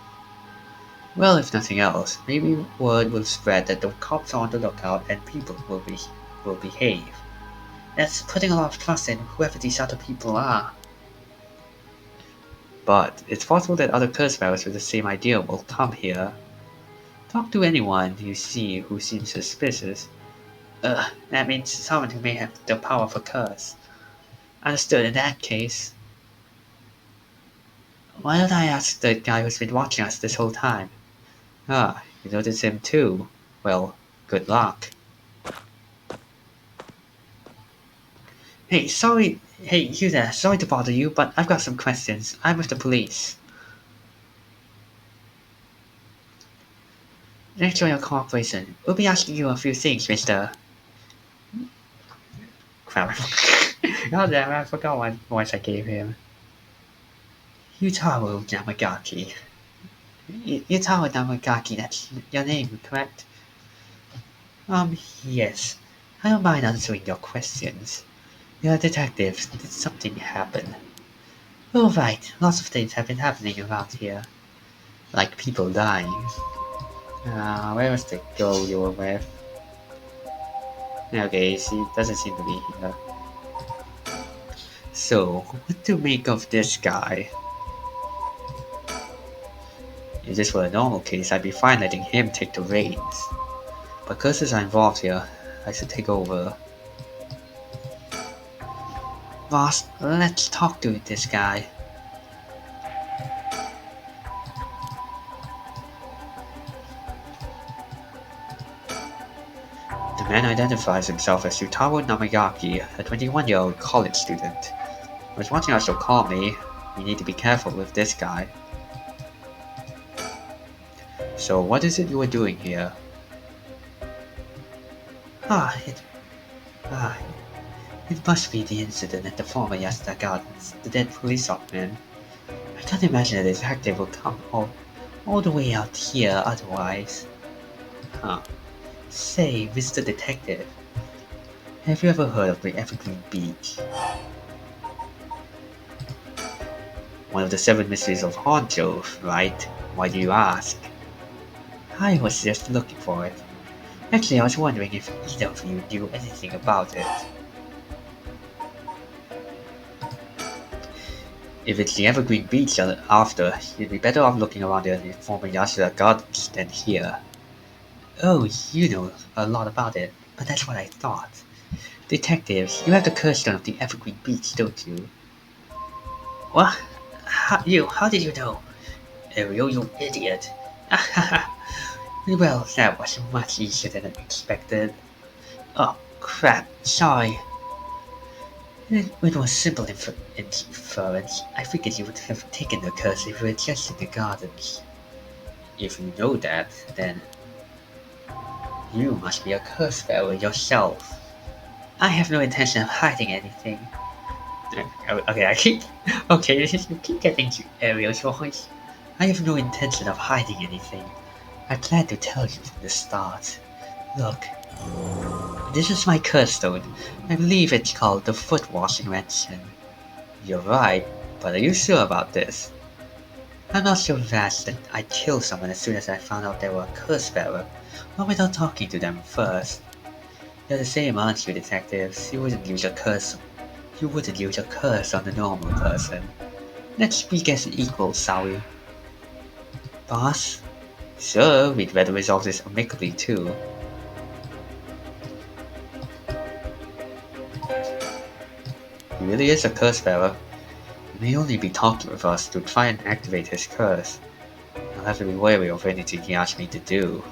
[SPEAKER 1] Well, if nothing else, maybe word will spread that the cops are on the lookout and people will behave. That's putting a lot of trust in whoever these other people are. But it's possible that other curse bearers with the same idea will come here. Talk to anyone you see who seems suspicious. That means someone who may have the power of a curse. Understood in that case. Why don't I ask the guy who's been watching us this whole time? Ah, you noticed him too. Well, good luck. Hey, you there, sorry to bother you, but I've got some questions. I'm with the police. Thanks for your cooperation. We'll be asking you a few things, Mr. Crap. God damn it, I forgot what voice I gave him. Yutaro Yamagaki. Yutaro Yamagaki, that's your name, correct? Yes. I don't mind answering your questions. You're a detective. Did something happen? Oh, right. Lots of things have been happening around here. Like people dying. Where was the girl you were with? Okay, she doesn't seem to be here. So, what to make of this guy? If this were a normal case, I'd be fine letting him take the reins. But curses are involved here. I should take over. Boss, let's talk to this guy. The man identifies himself as Yutaro Namagaki, a 21-year-old college student. Was watching us so calmly. We need to be careful with this guy. So what is it you were doing here? Ah, ah, it must be the incident at the former Yasuda Gardens, the dead police officer. I can't imagine a detective will come all the way out here otherwise. Huh. Say, Mr. Detective, have you ever heard of the Evergreen Beech? One of the 7 mysteries of Honjo, right? Why do you ask? I was just looking for it. Actually, I was wondering if either of you knew anything about it. If it's the Evergreen Beech you're after, you'd be better off looking around the former Yasuda Gardens than here. Oh, you know a lot about it, but that's what I thought. Detectives, you have the cursestone of the Evergreen Beech, don't you? What? How did you know? Ariel, you idiot. Well, that was much easier than I expected. Oh, crap, sorry. It was simple inference. I figured you would have taken the curse if you were just in the gardens. If you know that, then you must be a curse bearer yourself. I have no intention of hiding anything. Okay, Okay, you keep getting to Ariel's voice. I have no intention of hiding anything. I plan to tell you from the start. Look, this is my curse stone. I believe it's called the foot washing mansion. You're right, but are you sure about this? I'm not so fast that I'd kill someone as soon as I found out they were a curse bearer, not without talking to them first. You're the same, aren't you, detectives? You wouldn't use a curse. You wouldn't use a curse on a normal person. Let's speak as equals, shall we? Boss? Sure, we'd better resolve this amicably too. He really is a curse bearer. He may only be talking with us to try and activate his curse. I'll have to be wary of anything he asks me to do.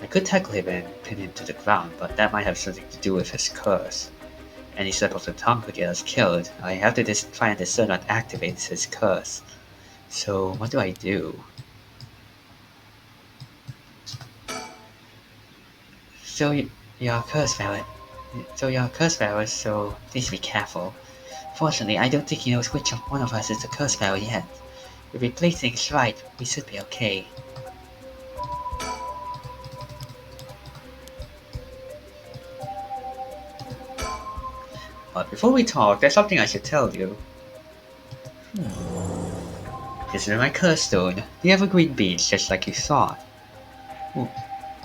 [SPEAKER 1] I could tackle him and pin him to the ground, but that might have something to do with his curse. Any slip of the tongue could get us killed. I have to try and discern what activates his curse. So, what do I do? So, you're a curse bearer. So please be careful. Fortunately, I don't think he knows which one of us is the curse bearer yet. If we play things right, we should be okay. But before we talk, there's something I should tell you. This is my curse stone, the Evergreen Beech, just like you thought.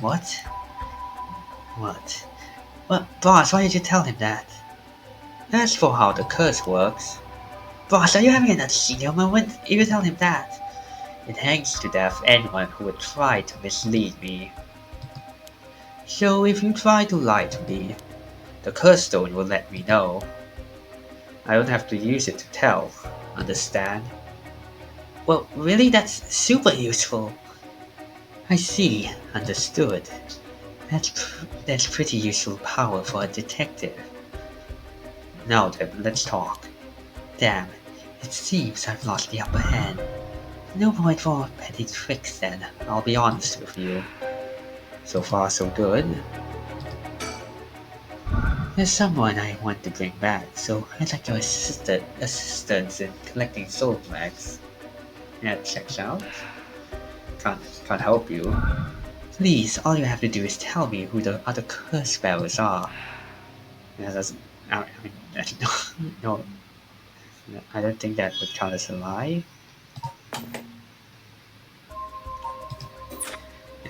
[SPEAKER 1] What? What? What? Boss, why did you tell him that? As for how the curse works... Boss, are you having another senior moment? If you tell him that, it hangs to death anyone who would try to mislead me. So if you try to lie to me, the curse stone will let me know. I don't have to use it to tell, understand? Well, really, that's super useful. I see, understood. That's pretty useful power for a detective. Now then, let's talk. Damn, it seems I've lost the upper hand. No point for petty tricks then, I'll be honest with you. So far so good. There's someone I want to bring back, so I'd like your assistance in collecting soul flags. Yeah, checks out. Can't help you. Please, all you have to do is tell me who the other curse bearers are. Yeah, that's, I mean, that's, no, I don't think that would count as a lie.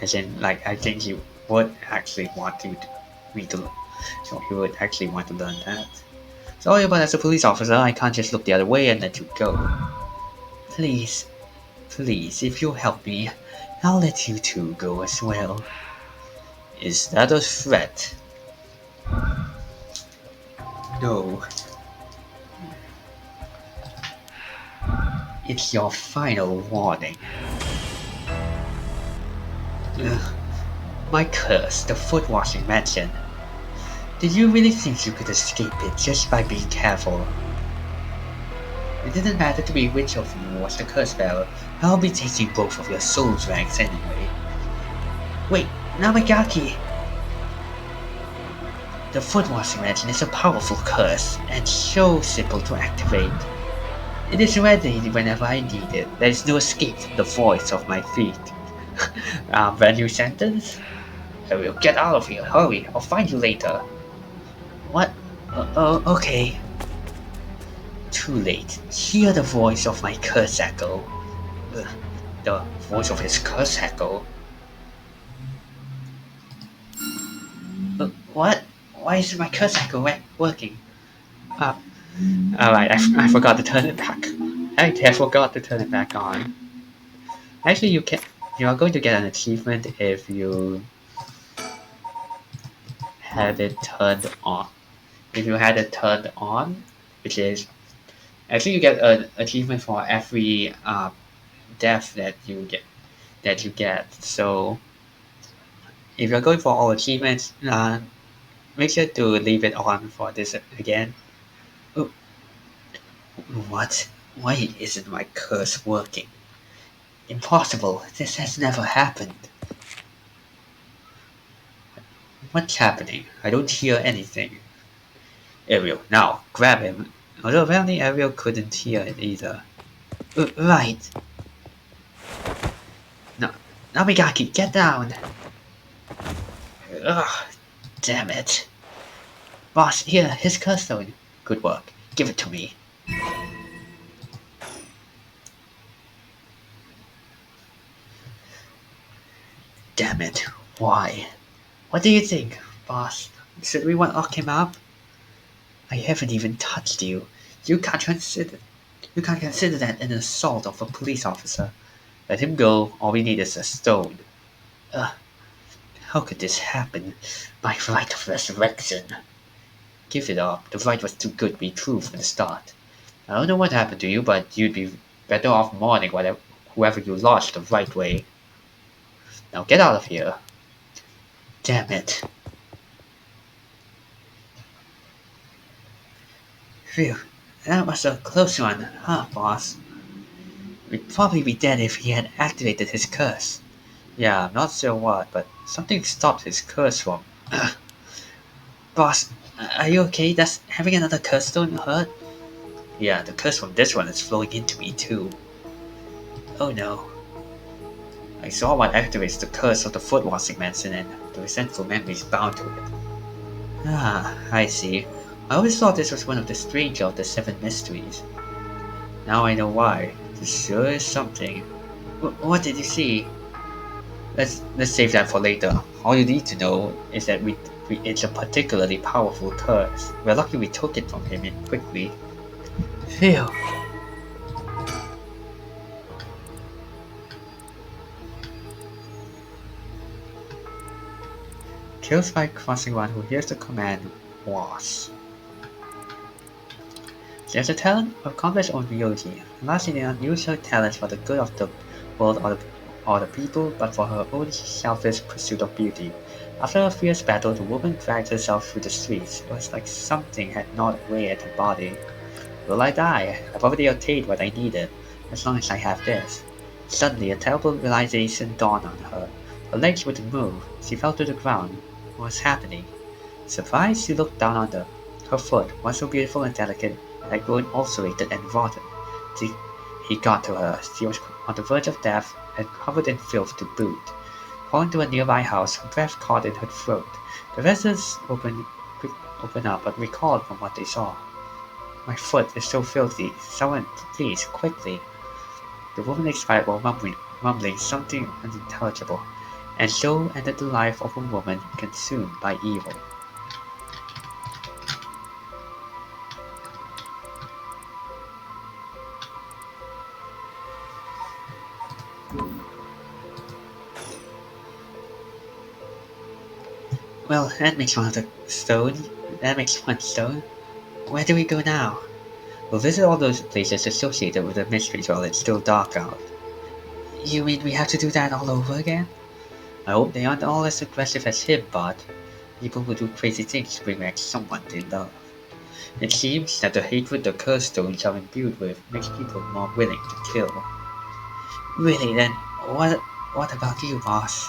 [SPEAKER 1] As in, like, I think he would actually want me to, so he would actually want to learn that. Sorry, but as a police officer, I can't just look the other way and let you go. Please, please, if you'll help me, I'll let you two go as well. Is that a threat? No. It's your final warning. Ugh. My curse, the foot washing mansion. Did you really think you could escape it just by being careful? It didn't matter to me which of you was the curse bearer. I'll be taking both of your soul's ranks anyway. Wait, Namagaki! The foot washing mansion is a powerful curse, and so simple to activate. It is ready whenever I need it. There is no escape from the voice of my feet. Brand new sentence? I will get out of here. Hurry, I'll find you later. What? Okay. Too late. Hear the voice of my curse echo. The voice of his curse echo? What? Why is my curse echo working? Alright, I forgot to turn it back. I forgot to turn it back on. Actually, you are going to get an achievement if you had it turned on. If you had it turned on, which is actually you get an achievement for every death that you get. So if you're going for all achievements, make sure to leave it on for this again. Oh, what? Why isn't my curse working? Impossible. This has never happened. What's happening? I don't hear anything. Ariel, now, grab him. Although apparently Ariel couldn't hear it either. Right. No, Namigaki, get down! Ugh, damn it. Boss, here, his curse stone. Good work. Give it to me. Damn it. Why? What do you think, boss? Should we lock him up? I haven't even touched you. You can't consider that an assault of a police officer. Let him go. All we need is a stone. How could this happen? My right of resurrection. Give it up. The right was too good to be true from the start. I don't know what happened to you, but you'd be better off mourning whoever you lost the right way. Now get out of here. Damn it. Phew, that was a close one, huh, boss? We'd probably be dead if he had activated his curse. Yeah, I'm not sure what, but something stopped his curse from... Boss, are you okay? Does having another curse stone hurt? Yeah, the curse from this one is flowing into me too. Oh no. I saw what activates the curse of the foot washing mansion and the resentful memories bound to it. Ah, I see. I always thought this was one of the stranger of the 7 mysteries. Now I know why. This sure is something. What did you see? Let's save that for later. All you need to know is that it's a particularly powerful curse. We're lucky we took it from him quickly. Phew. Kills by crossing one who hears the command was. There's a talent of complex own beauty, not in an unusual talent for the good of the world or the people, but for her own selfish pursuit of beauty. After a fierce battle, the woman dragged herself through the streets. It was like something had gnawed away at her body. Will I die? I've already obtained what I needed, as long as I have this. Suddenly, a terrible realization dawned on her. Her legs wouldn't move. She fell to the ground. What was happening? Surprised, she looked down on her foot was so beautiful and delicate it had grown ulcerated and rotten. She, he got to her. She was on the verge of death and covered in filth to boot. Calling to a nearby house, her breath caught in her throat. The residents opened up but recoiled from what they saw. My foot is so filthy. Someone, please, quickly. The woman expired while mumbling something unintelligible, and so ended the life of a woman consumed by evil. Well, that makes one of the stone. That makes one stone. Where do we go now? We'll visit all those places associated with the mysteries while it's still dark out. You mean we have to do that all over again? I hope they aren't all as aggressive as him, but people who do crazy things to bring back someone they love. It seems that the hatred the curse stones are imbued with makes people more willing to kill. Really then, what about you, boss?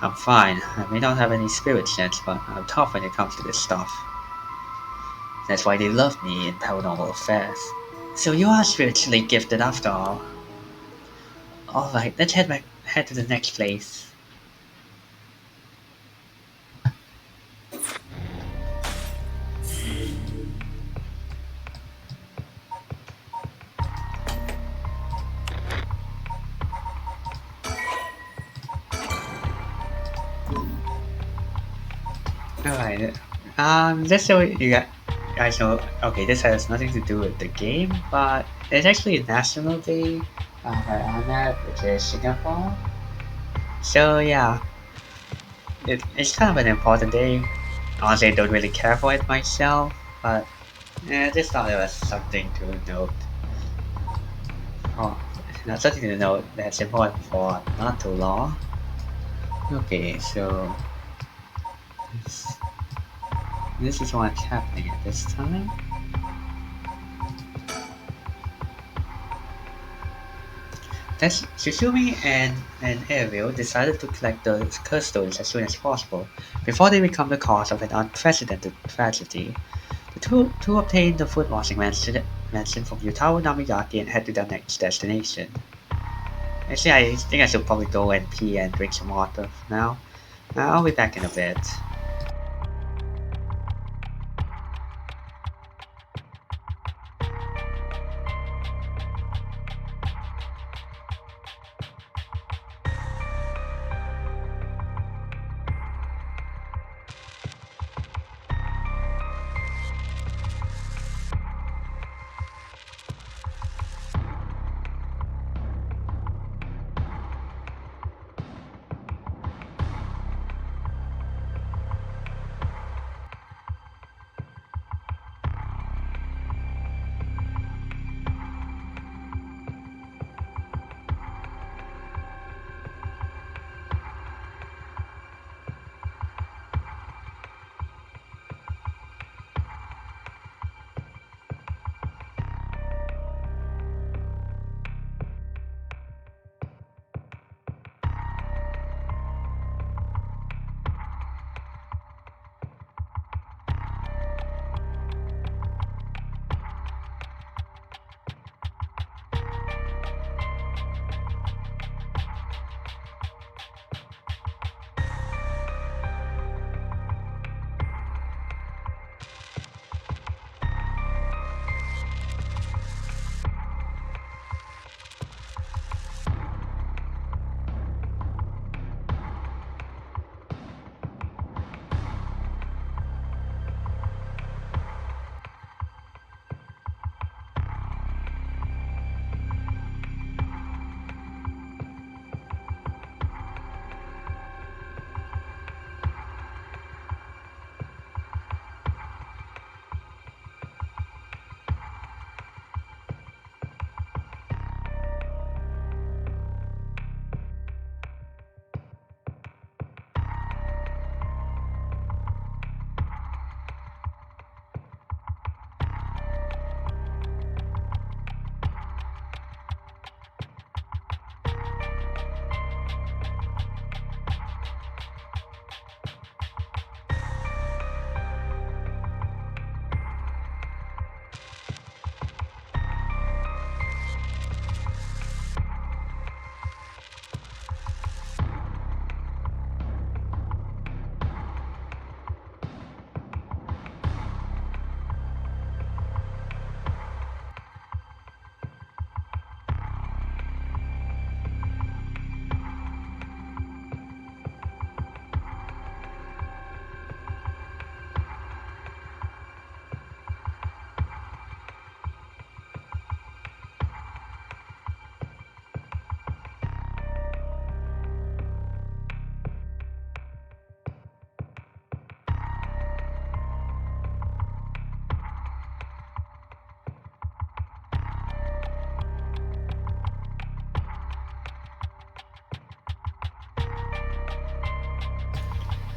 [SPEAKER 1] I'm fine. I may not have any spirit sense, but I'm tough when it comes to this stuff. That's why they love me in paranormal affairs. So you are spiritually gifted after all. Alright, let's head to the next place. Alright, just so guys know, okay, this has nothing to do with the game, but it's actually a national day on that, which is Singapore. So yeah, it's kind of an important day. Honestly, I don't really care for it myself, but yeah, I just thought it was something to note. Oh, not something to note that's important for not too long. Okay, so this, this is what's happening at this time. Susumi and Ariel decided to collect the curse stones as soon as possible, before they become the cause of an unprecedented tragedy. The two obtain the foot washing mansion from Yutaro Namiyaki and head to their next destination. Actually, I think I should probably go and pee and drink some water now. I'll be back in a bit.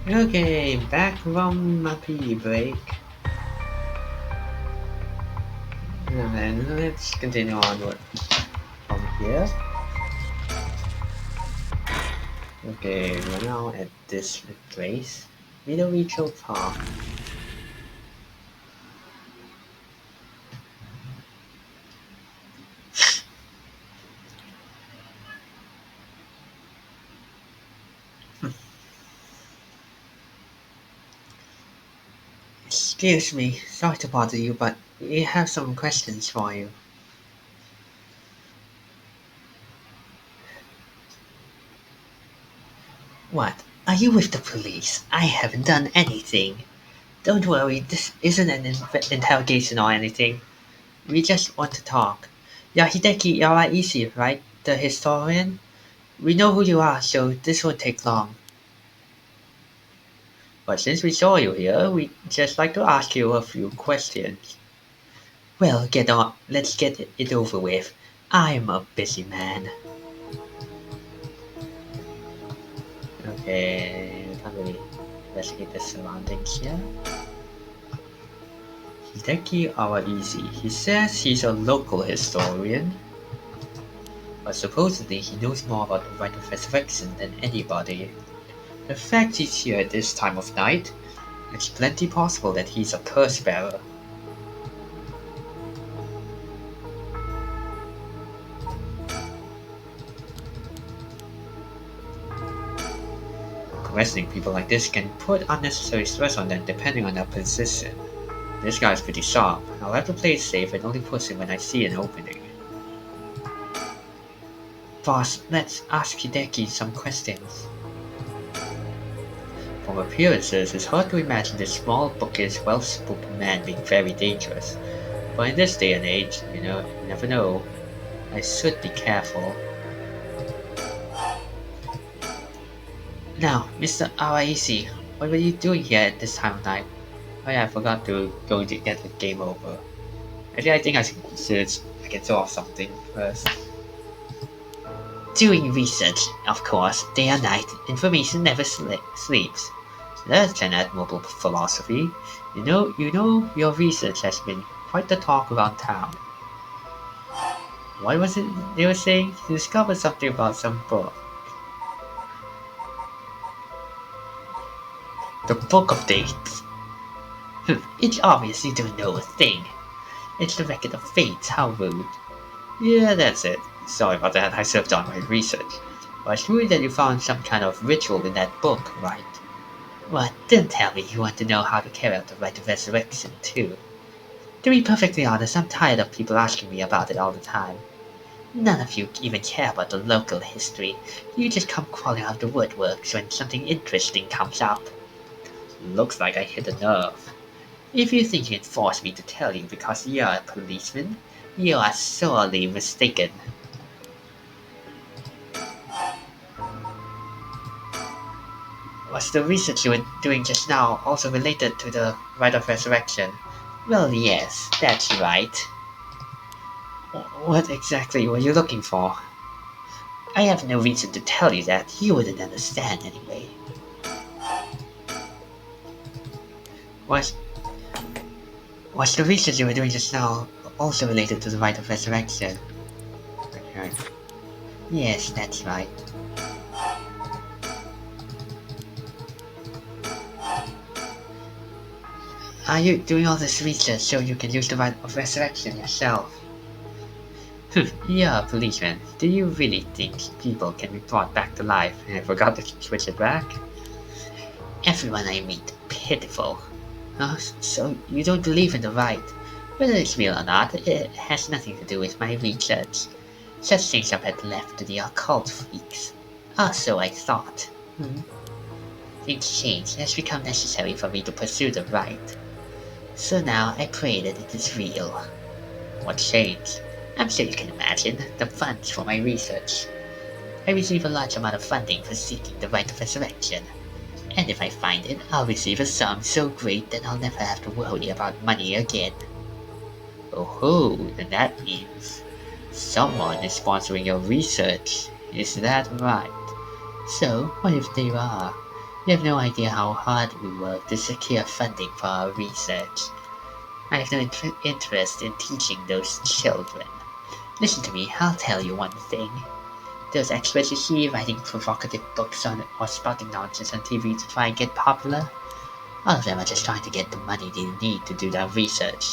[SPEAKER 1] Okay, back from my pee break. And then let's continue onward from here. Okay, we're now at this place. Middle Ritual Park. Excuse me, sorry to bother you, but we have some questions for you. What? Are you with the police? I haven't done anything. Don't worry, this isn't an interrogation or anything. We just want to talk. You're Hideki Yaraisi, right? The historian? We know who you are, so this won't take long. But since we saw you here, we'd just like to ask you a few questions. Well, get on. Let's get it over with. I'm a busy man. Okay, we can't really investigate the surroundings here. Hideki Awaisi. He says he's a local historian, but supposedly he knows more about the rite of resurrection than anybody. The fact he's here at this time of night, it's plenty possible that he's a curse bearer. Questioning people like this can put unnecessary stress on them depending on their position. This guy's pretty sharp. I'll have to play it safe and only push him when I see an opening. Boss, let's ask Hideki some questions. From appearances, it's hard to imagine this small, bookish, well-spoken man being very dangerous. But in this day and age, you never know. I should be careful. Now, Mr. Awaisi, what were you doing here at this time of night? Oh yeah, I forgot to go to get the game over. Actually, I think I can throw off something first. Doing research, of course, day or night, information never sleeps. That's an admirable philosophy. Your research has been quite the talk around town. What was it they were saying? You discovered something about some book. The Book of Dates. It's obvious you don't know a thing. It's the record of fates, how rude. Yeah, that's it. Sorry about that, I should have done my research. But it's true that you found some kind of ritual in that book, right? What? Don't tell me you want to know how to carry out the rite of resurrection, too. To be perfectly honest, I'm tired of people asking me about it all the time. None of you even care about the local history. You just come crawling out of the woodworks when something interesting comes up. Looks like I hit a nerve. If you think you can force me to tell you because you're a policeman, you are sorely mistaken. Was the research you were doing just now also related to the rite of resurrection? Well, yes, that's right. What exactly were you looking for? I have no reason to tell you that. You wouldn't understand anyway. Was was the research you were doing just now also related to the rite of resurrection? Okay. Yes, that's right. Are you doing all this research so you can use the rite of resurrection yourself? You're a policeman. Do you really think people can be brought back to life? I forgot to switch it back. Everyone I meet, pitiful. So you don't believe in the rite? Whether it's real or not, it has nothing to do with my research. Such things are better left to the occult freaks. Or so I thought. Things change. It has become necessary for me to pursue the rite. So now I pray that it is real. What changed? I'm sure you can imagine, the funds for my research. I receive a large amount of funding for seeking the rite of resurrection. And if I find it, I'll receive a sum so great that I'll never have to worry about money again. Oh, then that means someone is sponsoring your research. Is that right? So, what if they are? You have no idea how hard we work to secure funding for our research. I have no interest in teaching those children. Listen to me, I'll tell you one thing. Those experts you see writing provocative books on or spouting nonsense on TV to try and get popular, all of them are just trying to get the money they need to do their research.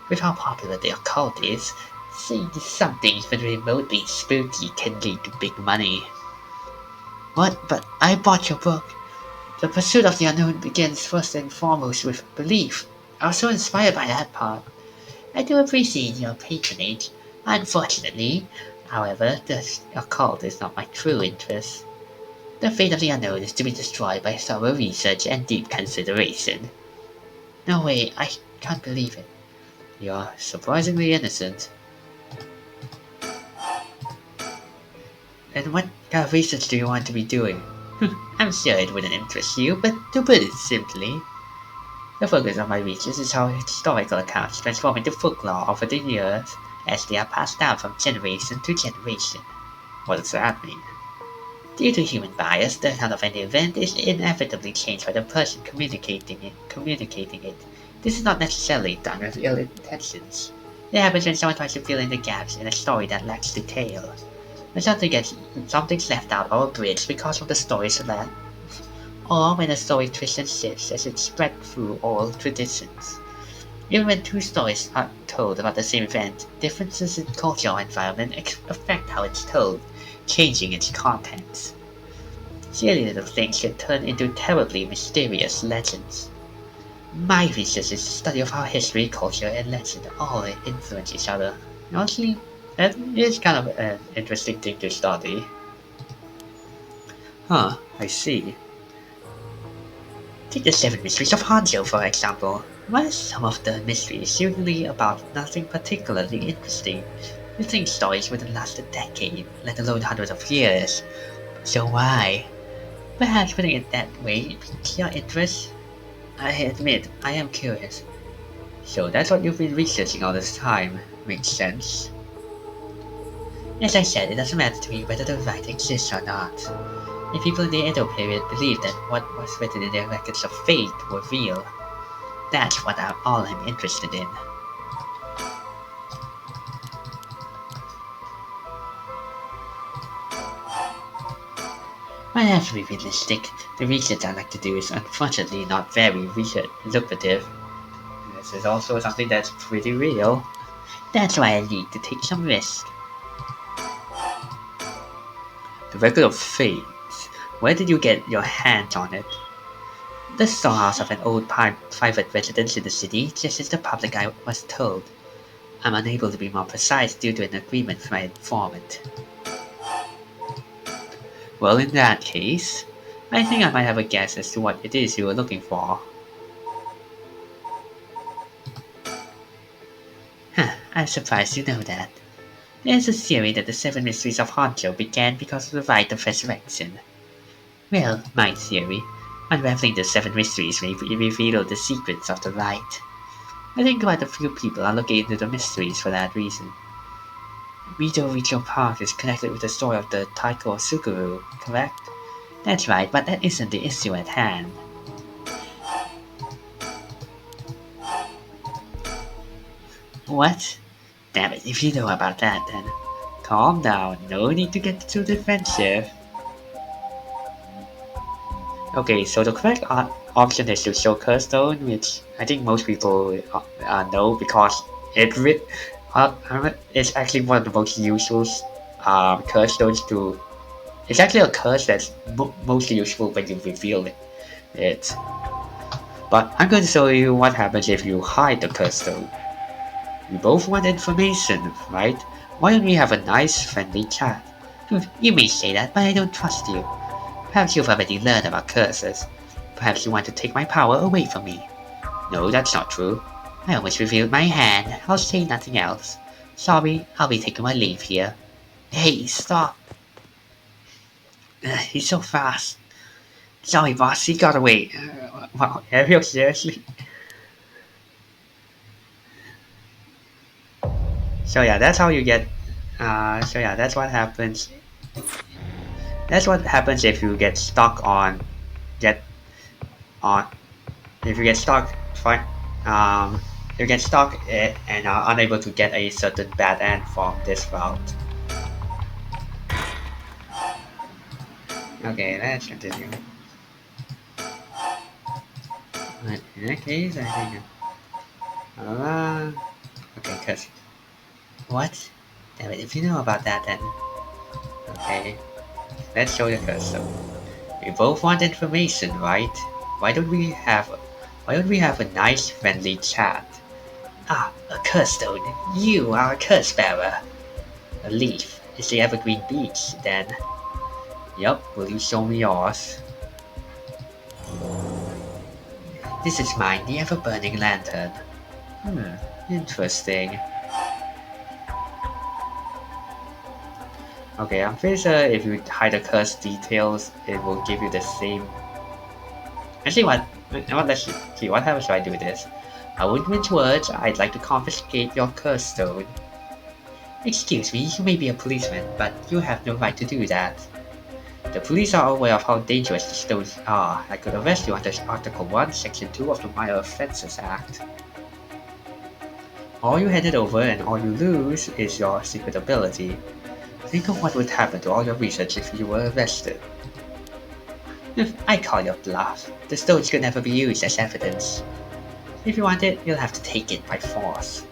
[SPEAKER 1] With how popular the occult is, saying something even remotely spooky can lead to big money. What? But I bought your book. The pursuit of the unknown begins first and foremost with belief. I was so inspired by that part. I do appreciate your patronage. Unfortunately, however, the occult is not my true interest. The fate of the unknown is to be destroyed by thorough research and deep consideration. No way, I can't believe it. You're surprisingly innocent. And what kind of research do you want to be doing? I'm sure it wouldn't interest you, but to put it simply, the focus of my research is how historical accounts transform into folklore over the years as they are passed down from generation to generation. What does that mean? Due to human bias, the account of any event is inevitably changed by the person communicating it. This is not necessarily done with ill intentions. It happens when someone tries to fill in the gaps in a story that lacks detail. When something's left out or abridged because of the story's length, or when a story twists and shifts as it's spread through oral traditions. Even when two stories are told about the same event, differences in culture or environment affect how it's told, changing its contents. Silly little things can turn into terribly mysterious legends. My research is the study of how history, culture, and legend all influence each other. Honestly, that is kind of an interesting thing to study. Huh, I see. Take the Seven Mysteries of Hanzo, for example. While some of the mysteries usually about nothing particularly interesting, you think stories wouldn't last a decade, let alone hundreds of years. So why? Perhaps putting it that way piques your interest? I admit, I am curious. So that's what you've been researching all this time. Makes sense. As I said, it doesn't matter to me whether the right exists or not. The people in the Edo period believed that what was written in their records of fate were real. That's all I'm interested in. But I have to be realistic. The research I like to do is unfortunately not very lucrative. This is also something that's pretty real. That's why I need to take some risk. The record of fate. Where did you get your hands on it? The storehouse of an old private residence in the city, just as the public I was told. I'm unable to be more precise due to an agreement with my informant. Well, in that case, I think I might have a guess as to what it is you were looking for. I'm surprised you know that. There's a theory that the Seven Mysteries of Honjo began because of the rite of resurrection. Well, my theory, unraveling the Seven Mysteries may reveal the secrets of the rite. I think quite a few people are looking into the mysteries for that reason. Richo Park is connected with the story of the Taiko Suguru, correct? That's right, but that isn't the issue at hand. What? Damn it, if you know about that, then calm down, no need to get too defensive. Okay, so the correct option is to show Curse Stone, which I think most people know because it's actually one of the most useful Curse Stones to. It's actually a curse that's mostly useful when you reveal it. But I'm going to show you what happens if you hide the Curse Stone. We both want information, right? Why don't we have a nice, friendly chat? You may say that, but I don't trust you. Perhaps you've already learned about curses. Perhaps you want to take my power away from me. No, that's not true. I almost revealed my hand. I'll say nothing else. Sorry, I'll be taking my leave here. Hey, stop! He's so fast. Sorry, boss, he got away. Wow, Ariel, seriously? So yeah, that's how you get. So yeah, that's what happens. That's what happens if you get on if you get stuck, fine. Um, you get stuck and are unable to get a certain bad end from this route. Okay, let's continue. In that case, I think. Okay, cause what? Damn it! If you know about that, then okay. Let's show the cursor. We both want information, right? Why don't we have? Why don't we have a nice, friendly chat? Ah, a curse stone. You are a curse bearer. A leaf. It's the Evergreen Beech, then. Yup, will you show me yours? This is mine, the ever-burning lantern. Interesting. Okay, I'm pretty sure if you hide the curse details, it will give you the same. Actually, let's see, what happens if I do this? I wouldn't mince words, I'd like to confiscate your curse stone. Excuse me, you may be a policeman, but you have no right to do that. The police are aware of how dangerous the stones are. I could arrest you under Article 1, Section 2 of the Minor Offences Act. All you handed over and all you lose is your secret ability. Think of what would happen to all your research if you were arrested. I call your bluff. The stones could never be used as evidence. If you want it, you'll have to take it by force.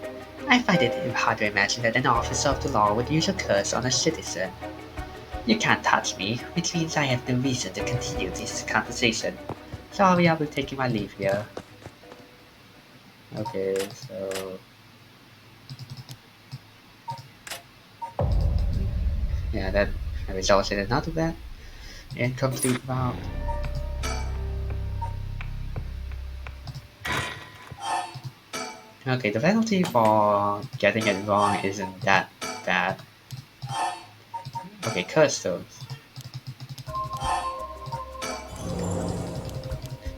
[SPEAKER 1] I find it hard to imagine that an officer of the law would use a curse on a citizen. You can't touch me, which means I have no reason to continue this conversation. Sorry, I'll be taking my leave here. Okay, so... yeah, that resulted in not that incomplete route. Okay, the penalty for getting it wrong isn't that bad. Okay, curse stones.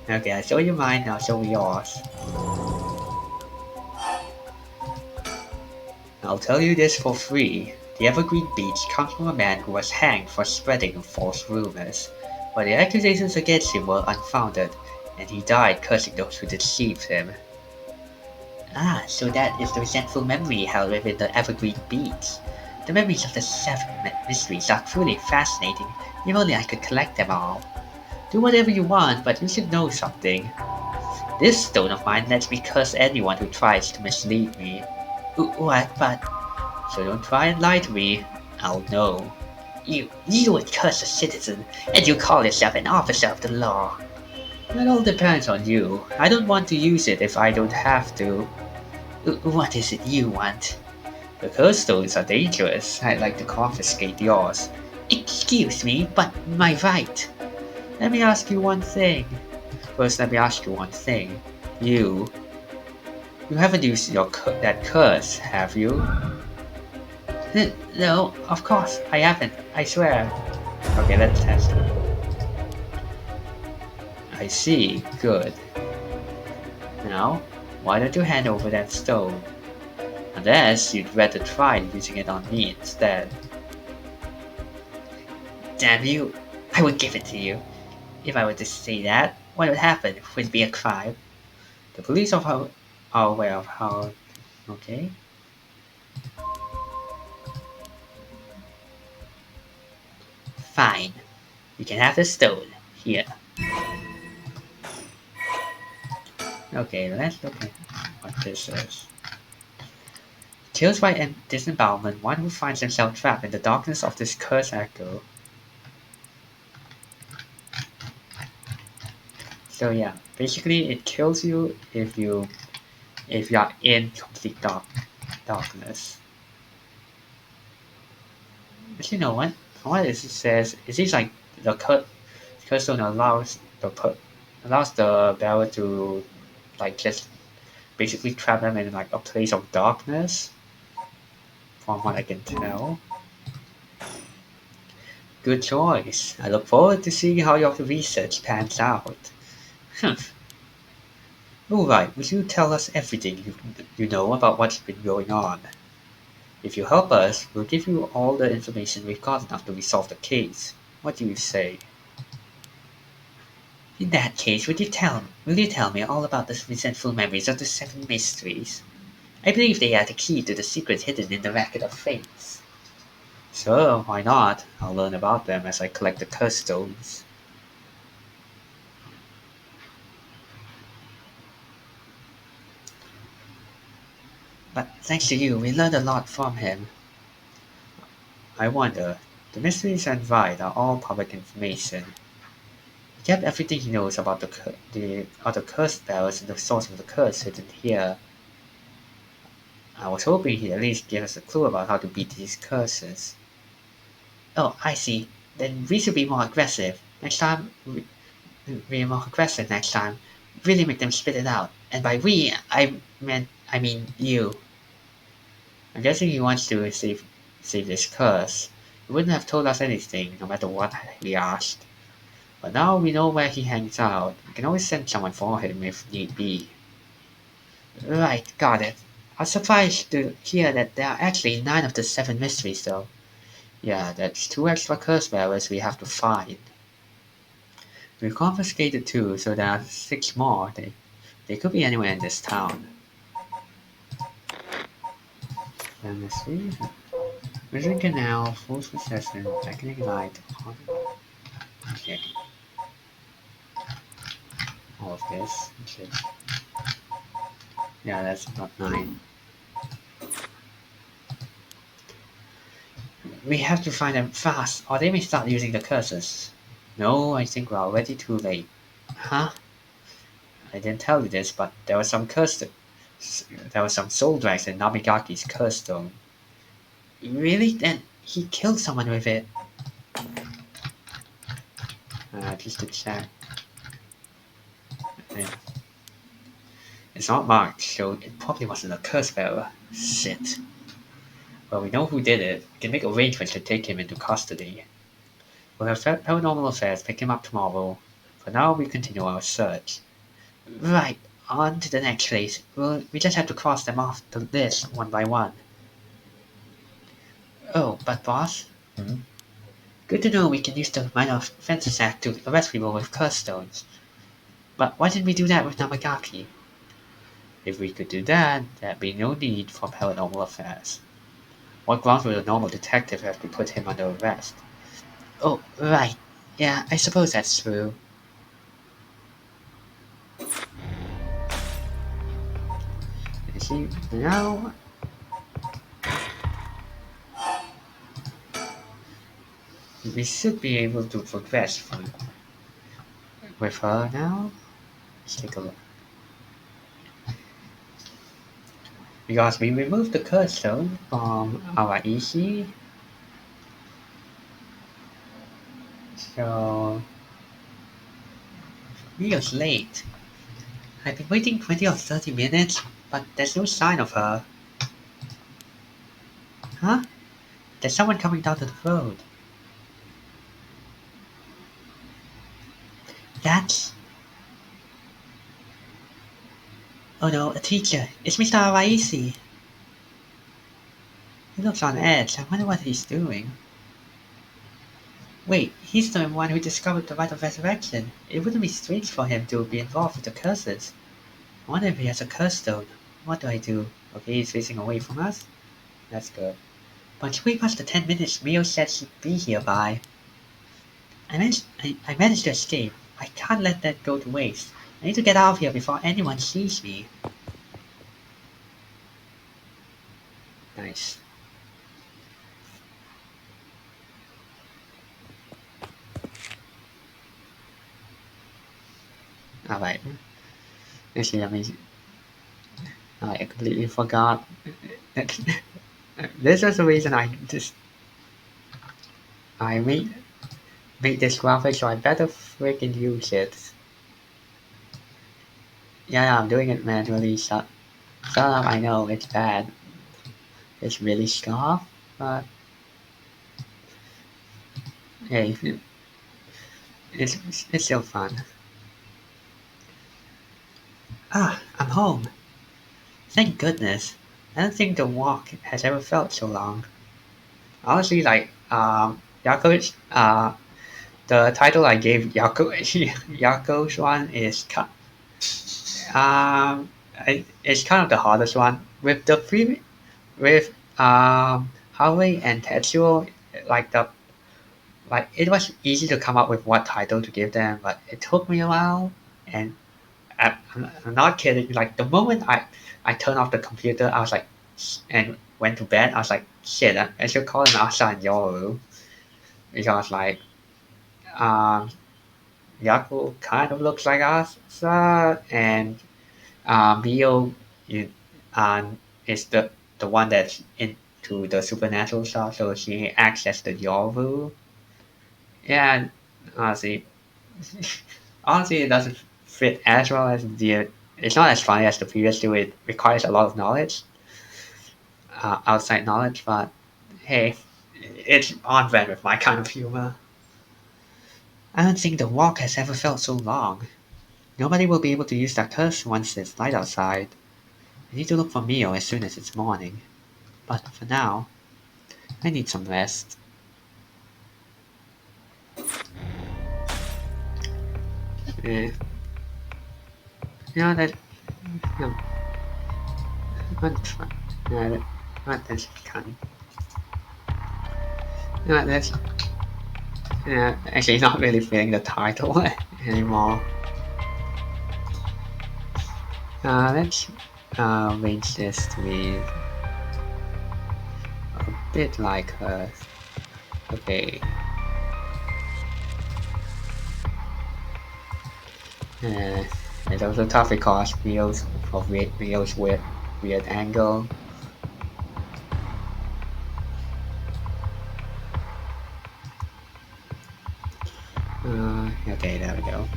[SPEAKER 1] Okay, I show you mine, now show me yours. I'll tell you this for free. The Evergreen Beech comes from a man who was hanged for spreading false rumors. But the accusations against him were unfounded, and he died cursing those who deceived him. Ah, so that is the resentful memory held within the Evergreen Beech. The memories of the seven mysteries are truly fascinating. If only I could collect them all. Do whatever you want, but you should know something. This stone of mine lets me curse anyone who tries to mislead me. What? But... so don't try and lie to me. I'll know. You would curse a citizen, and you call yourself an officer of the law. That all depends on you. I don't want to use it if I don't have to. What is it you want? The curse stones are dangerous. I'd like to confiscate yours. Excuse me, but my right. Let me ask you one thing. First, let me ask you one thing. You haven't used that curse, have you? No, of course, I haven't. I swear. Okay, let's test it. I see. Good. Now, why don't you hand over that stone? Unless you'd rather try using it on me instead. Damn you! I would give it to you. If I were to say that, what would happen? Would it be a crime? The police are aware of how... okay. Fine. You can have the stone. Here. Okay, let's look at what this is. Kills by disembowelment one who finds himself trapped in the darkness of this cursed echo. So yeah, basically it kills you if you are in complete darkness. But you know what? What it says, it seems like the curse stone allows the bearer to like just basically trap them in like a place of darkness. From what I can tell. Good choice. I look forward to seeing how your research pans out. Alright, will you tell us everything you know about what's been going on? If you help us, we'll give you all the information we've got enough to resolve the case. What do you say? In that case, will you tell me all about the resentful memories of the seven mysteries? I believe they are the key to the secret hidden in the racket of fates. Sure, why not? I'll learn about them as I collect the curse stones. But thanks to you, we learned a lot from him. I wonder, the mysteries and Ride are all public information. He kept everything he knows about the other curse spells and the source of the curse hidden here. I was hoping he'd at least give us a clue about how to beat these curses. Oh, I see. Then we should be more aggressive. Next time, be more aggressive next time. Really make them spit it out. And by we, I mean you. I'm guessing he wants to save this curse. He wouldn't have told us anything, no matter what we asked. But now we know where he hangs out. We can always send someone for him if need be. Right, got it. I was surprised to hear that there are actually 9 of the 7 mysteries, though. Yeah, that's 2 extra curse bearers we have to find. We confiscated 2, so there are 6 more. They could be anywhere in this town. Let me see. Vision Canal, Force Recession, Technic Light, check all of this. Check. Yeah, that's about 9. We have to find them fast, or they may start using the curses. No, I think we're already too late. Huh? I didn't tell you this, but there was some soul drags in Namigaki's curse stone. Really? Then he killed someone with it. Just to check. Yeah. It's not marked, so it probably wasn't a curse bearer. Shit. Well, we know who did it. We can make arrangements to take him into custody. We'll have paranormal affairs pick him up tomorrow. For now, we continue our search. Right, on to the next place. We just have to cross them off the list one by one. Oh, but boss? Hmm? Good to know we can use the minor offenses act to arrest people with curse stones. But why didn't we do that with Namagaki? If we could do that, there'd be no need for paranormal affairs. What grounds would a normal detective have to put him under arrest? Oh, right. Yeah, I suppose that's true. You see, now we should be able to progress with her now. Let's take a look. Because we removed the curse stone from our EC, so we was late. I've been waiting 20 or 30 minutes, but there's no sign of her. Huh? There's someone coming down to the road. That's... Oh no, a teacher. It's Mr. Araisi. He looks on edge. I wonder what he's doing. Wait, he's the one who discovered the rite of resurrection. It wouldn't be strange for him to be involved with the curses. I wonder if he has a curse stone. What do I do? Okay, he's facing away from us. That's good. But it's way past the 10 minutes Mio said she'd be here by. I managed to escape. I can't let that go to waste. I need to get out of here before anyone sees me. Nice. Alright. Actually, I completely forgot. This is the reason I made this graphic, so I better freaking use it. Yeah, I'm doing it manually. Shut up, I know it's bad. It's really soft, but hey, it's still fun. Ah, I'm home. Thank goodness. I don't think the walk has ever felt so long. Honestly, like, Yakuza, the title I gave Yako's one is it's kind of the hardest one with the with Harvey and Tetsuo. Like the like it was easy to come up with what title to give them, but it took me a while. And I'm not kidding. Like the moment I turned off the computer, I was like, and went to bed. I was like, shit, I should call him Asa and Yoru because like um Yaku kind of looks like Asa, and Mio is, is the one that's into the supernatural stuff, so she acts as the Yoru. Yeah, honestly, honestly, it doesn't fit as well as the. It's not as funny as the previous two. It requires a lot of knowledge, outside knowledge, but hey, it's on brand with my kind of humor. I don't think the walk has ever felt so long. Nobody will be able to use that curse once it's light outside. I need to look for Mio as soon as it's morning. But for now, I need some rest. Eh, you know that. You know, what fun. What that's kind. You know, that's actually not really feeling the title anymore. Let's arrange this to be a bit like her. Okay. It's also tough because wheels of wheels with weird angle. Okay, there we go.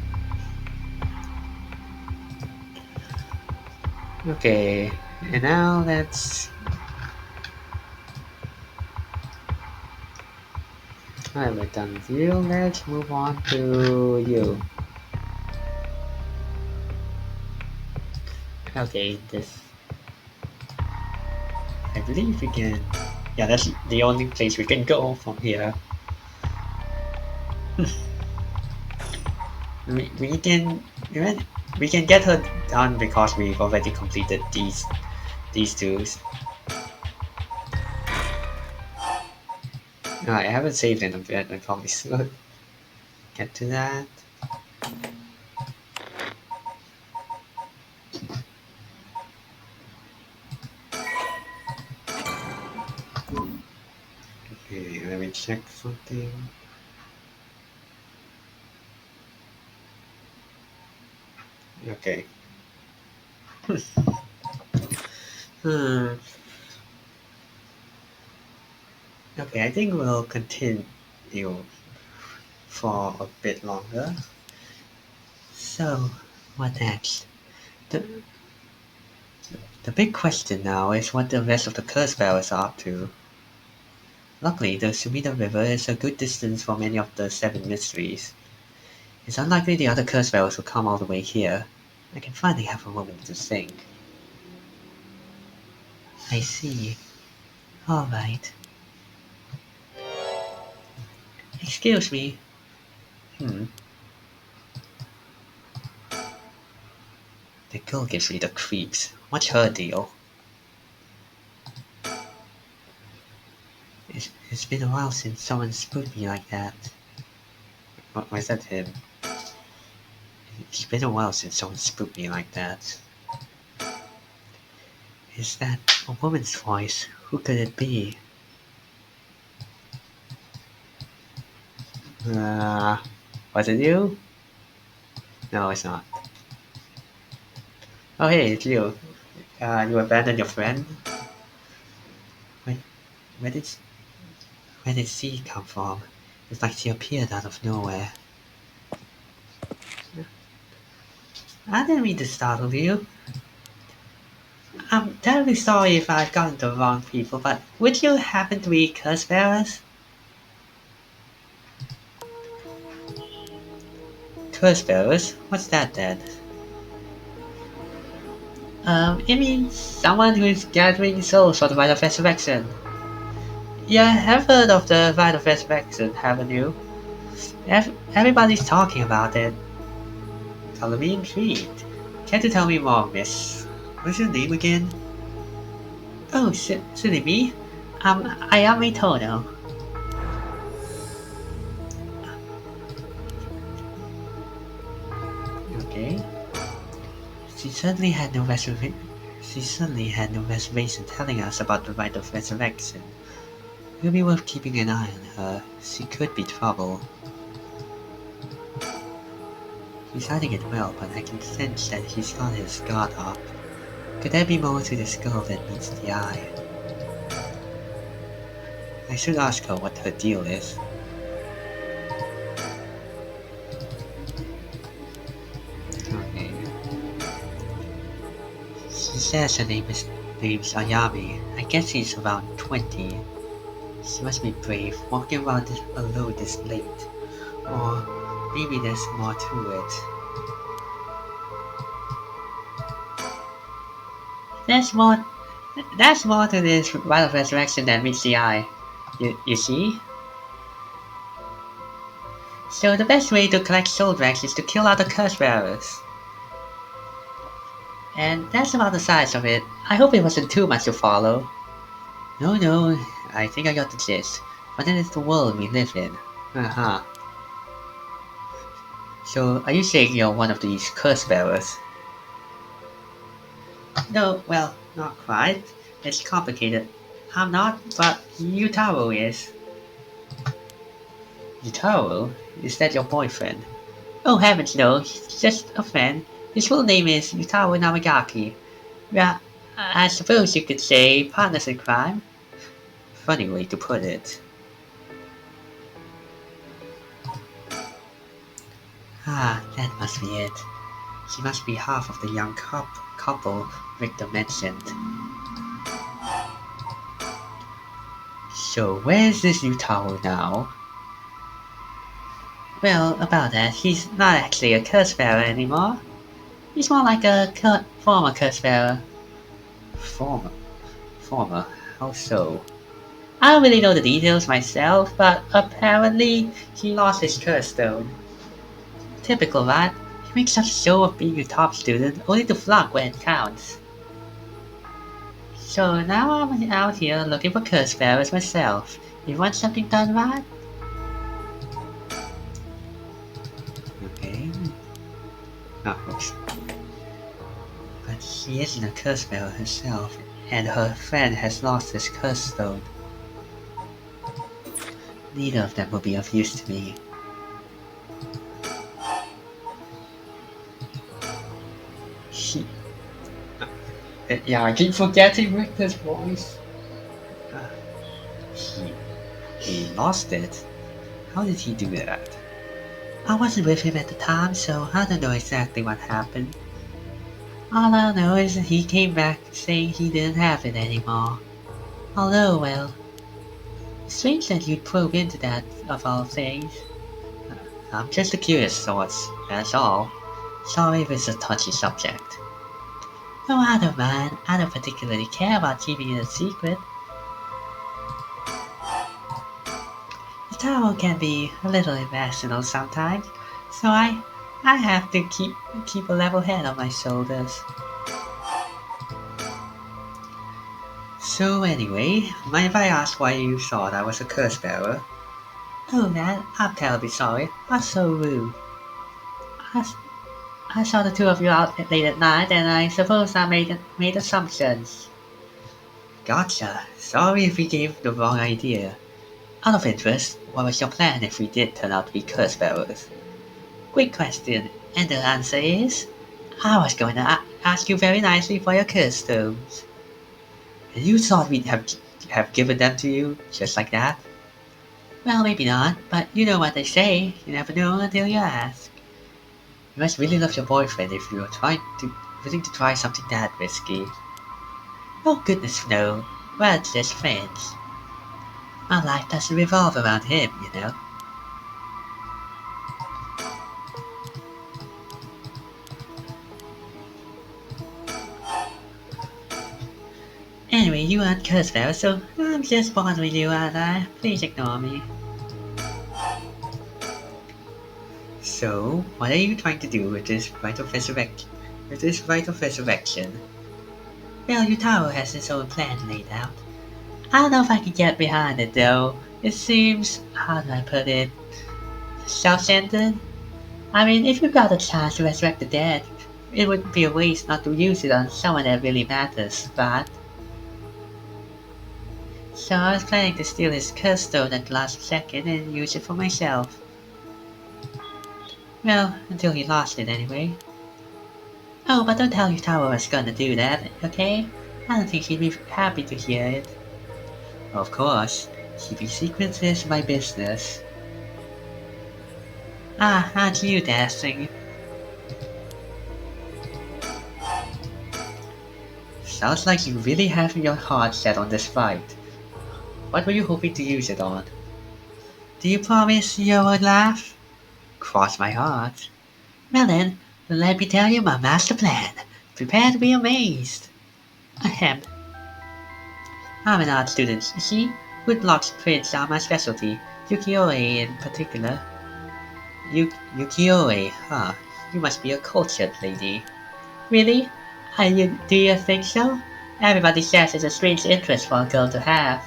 [SPEAKER 1] Okay, and now let's. Alright, we're done with you. Let's move on to you. Okay, this. I believe we can. Yeah, that's the only place we can go from here. we can we can get her done because we've already completed these two. I haven't saved in a bit. I probably should get to that. Okay, let me check something. Okay. Hmm. Okay, I think we'll continue for a bit longer. So, what next? The big question now is what the rest of the curse bearers are up to. Luckily, the Sumida River is a good distance from any of the seven mysteries. It's unlikely the other curse bearers will come all the way here. I can finally have a moment to think. I see. Alright. Excuse me. Hmm. The girl gives me the creeps. What's her deal? It's been a while since someone spooked me like that. Why is that him? It's been a while since someone spooked me like that. Is that a woman's voice? Who could it be? Was it you? No, it's not. Oh hey, it's you. You abandoned your friend? Where, where did where did she come from? It's like she appeared out of nowhere. I didn't mean to startle you. I'm terribly sorry if I've gotten the wrong people, but would you happen to be curse bearers? Curse bearers? What's that then? It means someone who's gathering souls for the rite of resurrection. You have heard of the rite of resurrection, haven't you? Everybody's talking about it. Color me intrigued. Can't you tell me more, miss? What's your name again? Oh, silly me. I am a Tono. Okay. She certainly had no reservation. She certainly had no reservation telling us about the rite of resurrection. It'll be worth keeping an eye on her. She could be trouble. He's hiding it well, but I can sense that he's got his guard up. Could there be more to the skull than meets the eye? I should ask her what her deal is. Okay. She says her name's Ayami. I guess she's around 20. She must be brave, walking around alone this late. Or maybe there's more to it. There's more That's more to this rite of resurrection than meets the eye. You see? So the best way to collect soul dregs is to kill out the curse bearers. And that's about the size of it. I hope it wasn't too much to follow. No, I think I got the gist. But that is the world we live in. Uh-huh. So, are you saying you're one of these curse bearers? No, well, not quite. It's complicated. I'm not, but Yutaro is. Yutaro? Is that your boyfriend? Oh heavens no, he's just a friend. His full name is Yutaro Namagaki. Yeah, I suppose you could say partners in crime. Funny way to put it. Ah, that must be it. He must be half of the young couple Victor mentioned. So where's this Yutaro now? Well, about that, he's not actually a curse bearer anymore. He's more like a former curse bearer. Former? Former? How so? I don't really know the details myself, but apparently he lost his curse stone. Typical, right? He makes such a show of being a top student, only to flunk when it counts. So now I'm out here looking for curse bearers myself. You want something done right? Okay. Oh, oops. But she isn't a curse bearer herself, and her friend has lost his curse stone. Neither of them will be of use to me. She... Yeah, I keep forgetting Victor's voice. He lost it? How did he do that? I wasn't with him at the time, so I don't know exactly what happened. All I know is that he came back saying he didn't have it anymore. Although, well, strange that you'd probe into that, of all things. I'm just a curious sort, that's all. Sorry if it's a touchy subject. Oh, I don't mind. I don't particularly care about keeping it a secret. The tower can be a little irrational sometimes, so I have to keep a level head on my shoulders. So anyway, mind if I ask why you thought I was a curse bearer? Oh man, I'm terribly sorry. I'm so rude. I saw the two of you out late at night, and I suppose I made assumptions. Gotcha. Sorry if we gave the wrong idea. Out of interest, what was your plan if we did turn out to be curse bearers? Quick question, and the answer is... I was going to ask you very nicely for your curse stones. And you thought we'd have given them to you, just like that? Well, maybe not, but you know what they say, you never know until you ask. You must really love your boyfriend if you're willing to try something that risky. Oh goodness no, we're just friends. My life doesn't revolve around him, you know. Anyway, you aren't curse bearer, so I'm just bothering you, aren't I? Please ignore me. So, what are you trying to do with this rite of resurrection? Well, Utaro has his own plan laid out. I don't know if I can get behind it though. It seems, how do I put it, self-centered? I mean, if you got a chance to resurrect the dead, it would be a waste not to use it on someone that really matters, but... So I was planning to steal his curse stone at the last second and use it for myself. Well, until he lost it anyway. Oh, but don't tell Utaro I was gonna do that, okay? I don't think he'd be happy to hear it. Of course, keeping secrets is my business. Ah, aren't you dancing? Sounds like you really have your heart set on this fight. What were you hoping to use it on? Do you promise you won't laugh? Cross my heart. Well then, let me tell you my master plan. Prepare to be amazed. Ahem. I'm an art student, you see? Woodblocks prints are my specialty. Ukiyo-e in particular. Ukiyo-e, huh? You must be a cultured lady. Really? Do you think so? Everybody says it's a strange interest for a girl to have.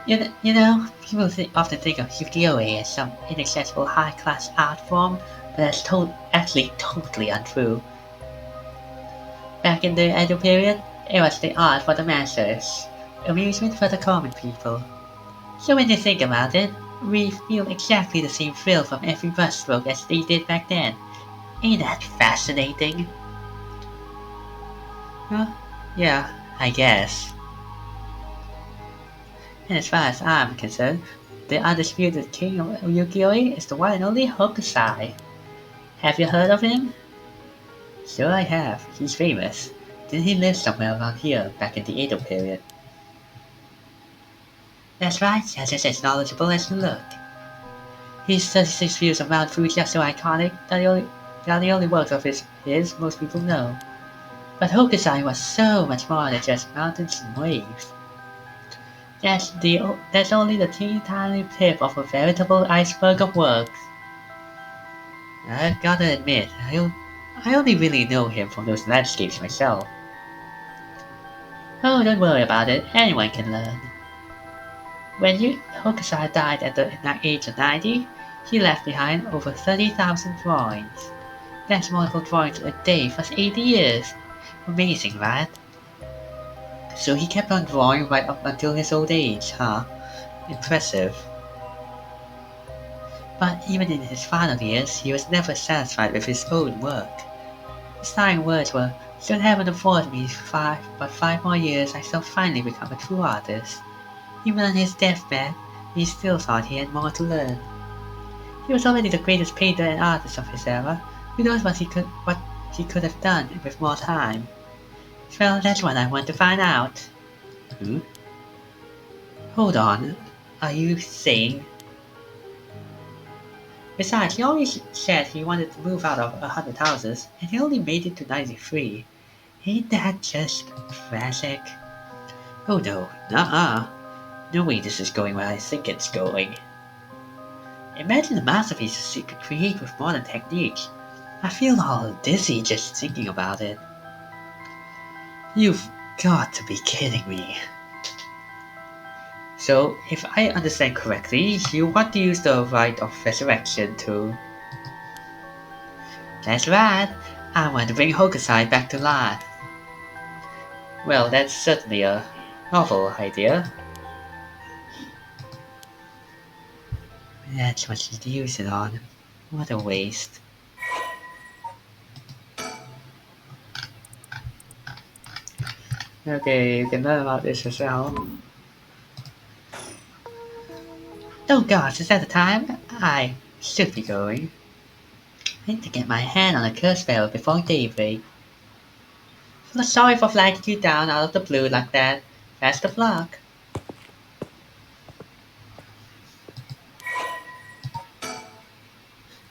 [SPEAKER 1] People often think of ukiyo-e as some inaccessible high-class art form, but that's actually totally untrue. Back in the Edo period, it was the art for the masses, amusement for the common people. So when you think about it, we feel exactly the same thrill from every brushstroke as they did back then. Ain't that fascinating? Huh? Yeah, I guess. And as far as I'm concerned, the undisputed king of Ukiyo-e is the one and only Hokusai. Have you heard of him? Sure I have. He's famous. Didn't he live somewhere around here back in the Edo period? That's right, you're just as knowledgeable as you look. His 36 views of Mount Fuji are so iconic that they are the only works of his most people know. But Hokusai was so much more than just mountains and waves. That's only the teeny tiny tip of a veritable iceberg of works. I've gotta admit, I only really know him from those landscapes myself. Oh, don't worry about it, anyone can learn. Hokusai died at the age of 90, he left behind over 30,000 drawings. That's multiple drawings a day for 80 years. Amazing, right? So he kept on drawing right up until his old age, huh? Impressive. But even in his final years, he was never satisfied with his own work. His dying words were, "Should heaven afford me but 5 more years, I shall finally become a true artist." Even on his deathbed, he still thought he had more to learn. He was already the greatest painter and artist of his era. Who knows what he could have done with more time? Well, that's what I want to find out. Hmm? Hold on. Are you saying... Besides, he always said he wanted to move out of 100 houses, and he only made it to 93. Ain't that just tragic? Oh no, nuh-uh. No way this is going where I think it's going. Imagine the masterpieces you could create with modern techniques. I feel all dizzy just thinking about it. You've got to be kidding me. So, if I understand correctly, you want to use the rite of resurrection to... That's right, I want to bring Hokusai back to life. Well, that's certainly a novel idea. That's what you'd use it on. What a waste. Okay, you can learn about this yourself. Oh gosh, is that the time? I should be going. I need to get my hand on a curse spell before daybreak. Sorry for flagging you down out of the blue like that. Best of luck.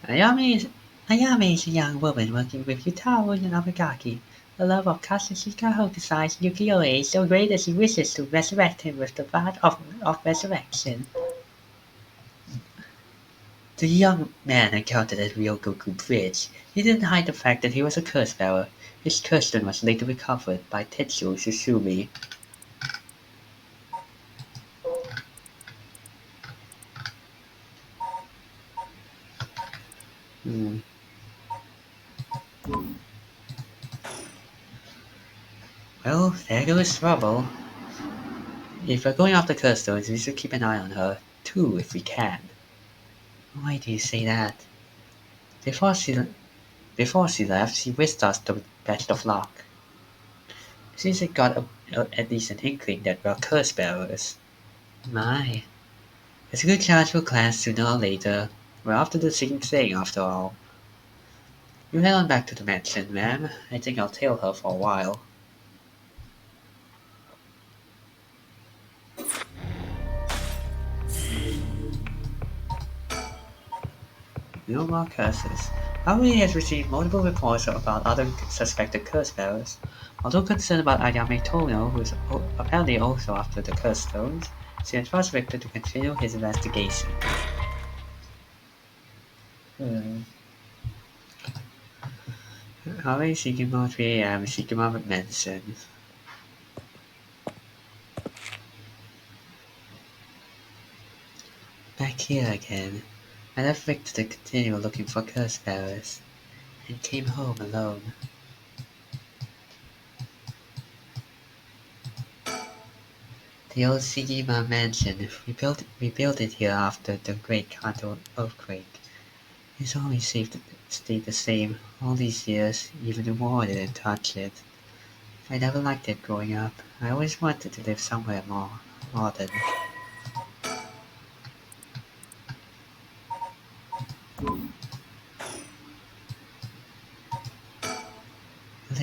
[SPEAKER 1] Ayame is a young woman working with Utaro Yanamagaki. The love of Katsushika Hokusai's Ukiyo-e is so great that she wishes to resurrect him with the rite of resurrection. The young man encountered at Ryogoku Bridge. He didn't hide the fact that he was a curse bearer. His curse stone was later recovered by Tetsuo Susumi. Hmm. Well, there goes trouble. If we're going after curse stones, we should keep an eye on her, too, if we can. Why do you say that? Before she, before she left, she wished us the best of luck. Since it got at least an inkling that we're curse bearers. My, it's a good chance we'll clash sooner or later. We're after the same thing, after all. You head on back to the mansion, ma'am. I think I'll tail her for a while. No more curses. Harmony has received multiple reports about other suspected curse bearers. Although concerned about Ayame Tono, who is apparently also after the curse stones, she entrusts Victor to continue his investigation. Hmm. Harmony Shikimo 3 AM, Shikimo Mansion. Back here again. I left Victor to continue looking for curse bearers, and came home alone. The old Sigima mansion, we built it here after the Great Kanto earthquake. It's always stayed the same all these years, even the war didn't touch it. I never liked it growing up. I always wanted to live somewhere more modern. Will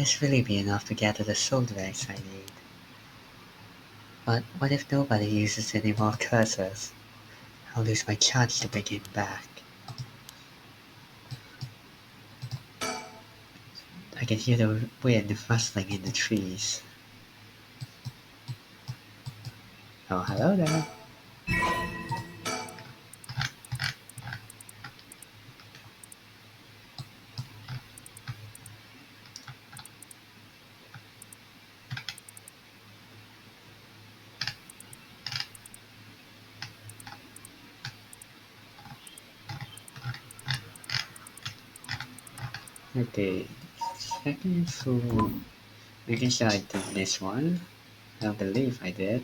[SPEAKER 1] this really be enough to gather the soul drags I need? But what if nobody uses any more cursors? I'll lose my chance to bring him back. I can hear the wind rustling in the trees. Oh, hello there. Okay, checking through, making sure I didn't miss one. I believe I did.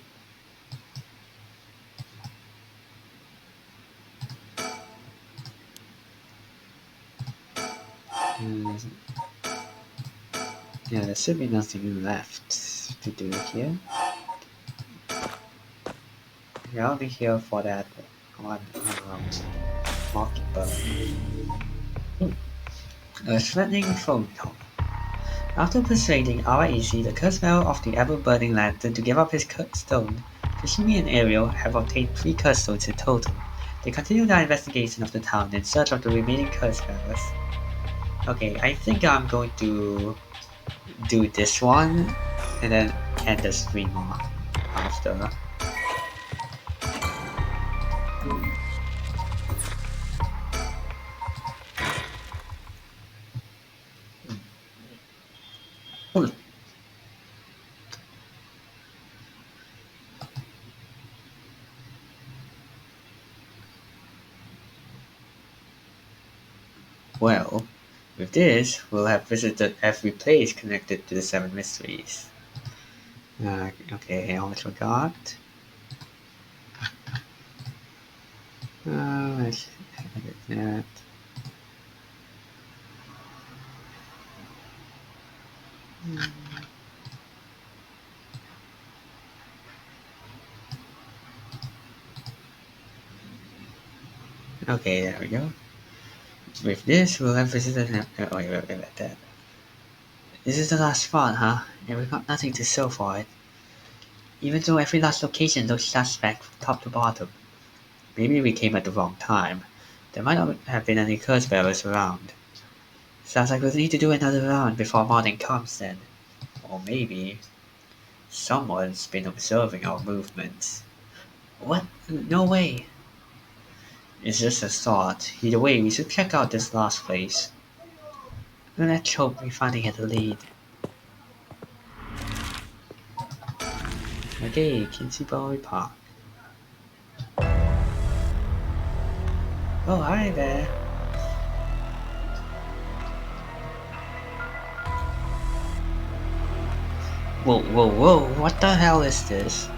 [SPEAKER 1] Uh, yeah, there should be nothing left to do here. Yeah, I'll be here for that one mockingbird. A threatening phone call. After persuading RAC, the curse bearer of the ever-burning lantern, to give up his stone, Kashimi and Ariel have obtained 3 curse stones in total. They continue their investigation of the town in search of the remaining curse bearers. Okay, I think I'm going to do this one and then end the stream off after. Well, with this, we'll have visited every place connected to the 7 mysteries. Okay, I almost forgot. Let's edit that. Okay, there we go. With this, we'll have visited. Wait, that. This is the last spot, huh? And we've got nothing to show for it. Even though every last location looks suspect from top to bottom. Maybe we came at the wrong time. There might not have been any curse bearers around. Sounds like we'll need to do another round before morning comes then. Or maybe someone's been observing our movements. What? No way. It's just a thought. Either way, we should check out this last place. Let's hope we finally get a lead. Okay, Kinsey Boy Park. Oh, hi there. Whoa, whoa, whoa, what the hell is this?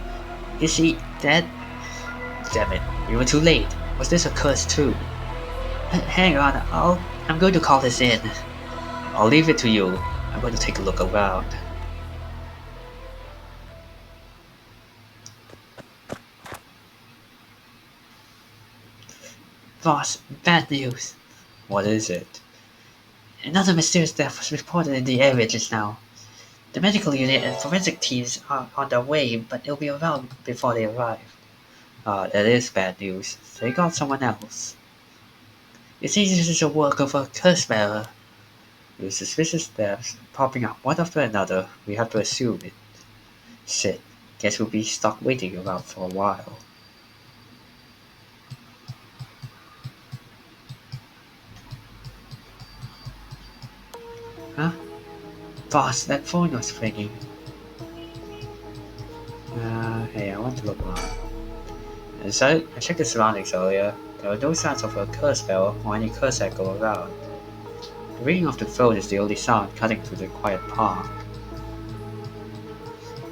[SPEAKER 1] Is he dead? Damn it, we were too late. Was this a curse too? Hang on, I'm going to call this in. I'll leave it to you. I'm going to take a look around. Boss, bad news. What is it? Another mysterious death was reported in the area just now. The medical unit and forensic teams are on their way, but they'll be around before they arrive. That is bad news. They got someone else. It seems this is a work of a curse bearer. With suspicious deaths popping up one after another, we have to assume it. Shit, guess we'll be stuck waiting around for a while. Huh? Boss, that phone was ringing. Hey, I want to look around. So, I checked the surroundings earlier. There were no signs of a curse bell or any curse echo around. The ringing of the phone is the only sound cutting through the quiet park.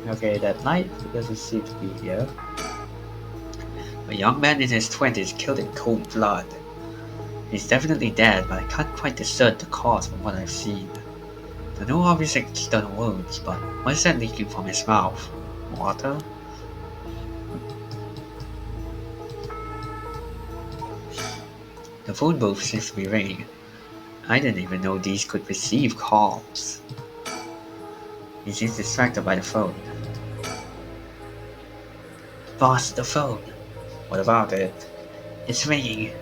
[SPEAKER 1] Okay, that light doesn't seem to be here. A young man in his 20s killed in cold blood. He's definitely dead, but I can't quite discern the cause from what I've seen. There are no obvious external wounds, but what is that leaking from his mouth? Water? The phone booth seems to be ringing. I didn't even know these could receive calls. He seems distracted by the phone. Boss, the phone. What about it? It's ringing.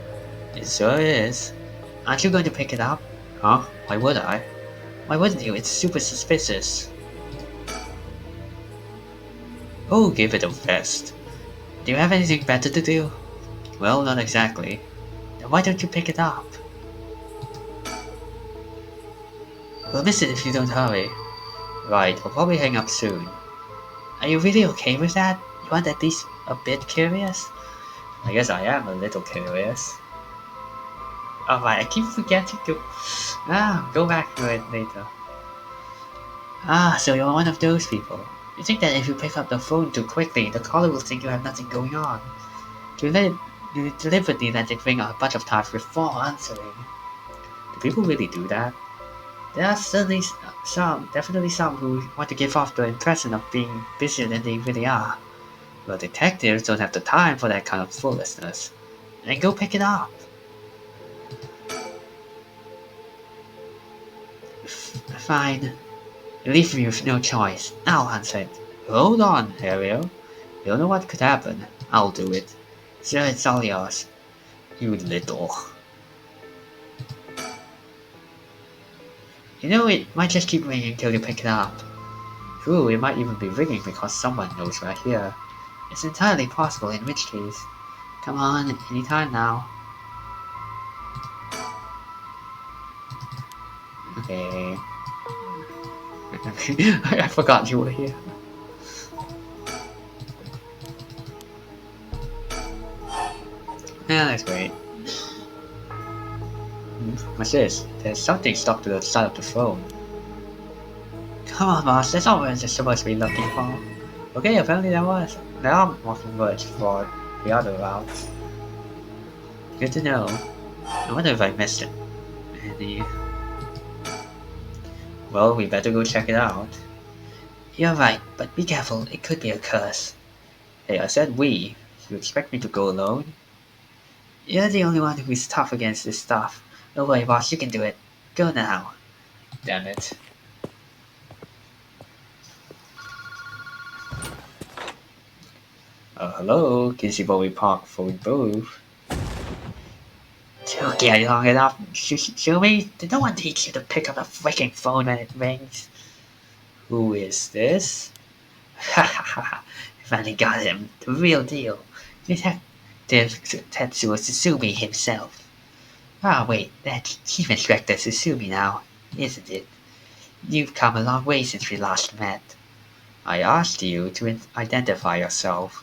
[SPEAKER 1] It sure is. Aren't you going to pick it up? Huh? Why would I? Why wouldn't you? It's super suspicious. Oh, give it a rest. Do you have anything better to do? Well, not exactly. Then why don't you pick it up? We'll miss it if you don't hurry. Right, we'll probably hang up soon. Are you really okay with that? You aren't at least a bit curious? I guess I am a little curious. Alright, I keep forgetting to... go back to it later. So you're one of those people. You think that if you pick up the phone too quickly, the caller will think you have nothing going on. You deliberately let it ring a bunch of times before answering. Do people really do that? There are certainly definitely some who want to give off the impression of being busier than they really are. But detectives don't have the time for that kind of foolishness. Then go pick it up. Fine. You leave me with no choice. I'll answer it. Hold on, Ariel. You don't know what could happen. I'll do it. Sure, it's all yours. You little... You know, it might just keep ringing until you pick it up. True, it might even be ringing because someone knows we're here. It's entirely possible, in which case... Come on, anytime now. Okay. I forgot you were here. Yeah, that's great. What's this? There's something stuck to the side of the phone. Come on, boss, that's all we're just supposed to be looking for. Okay, apparently there are more words for the other routes. Good to know. I wonder if I missed it. Any... Well, we better go check it out. You're right, but be careful, it could be a curse. Hey, I said we. You expect me to go alone? You're the only one who's tough against this stuff. Don't worry, boss, you can do it. Go now. Damn it. Hello, Kissy Bowie Park phone booth. Took you long enough, Shumi? Did no one teach you to pick up the freaking phone when it rings? Who is this? Ha ha ha! Finally got him. The real deal. There's Tetsuo Susumi himself. Ah, wait, that's Inspector Susumi now, isn't it? You've come a long way since we last met. I asked you to identify yourself.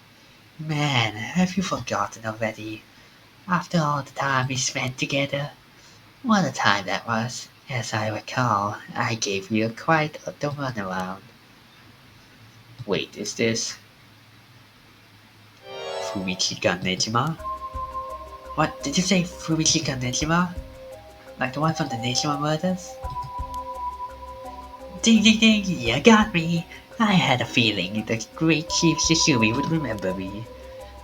[SPEAKER 1] Man, have you forgotten already? After all the time we spent together? What a time that was. As I recall, I gave you quite the runaround. Wait, is this Fumichika Nejima? What, did you say Fumichika Nejima? Like the one from the Nejima murders? Ding ding ding, you got me! I had a feeling the great Chief Shishumi would remember me.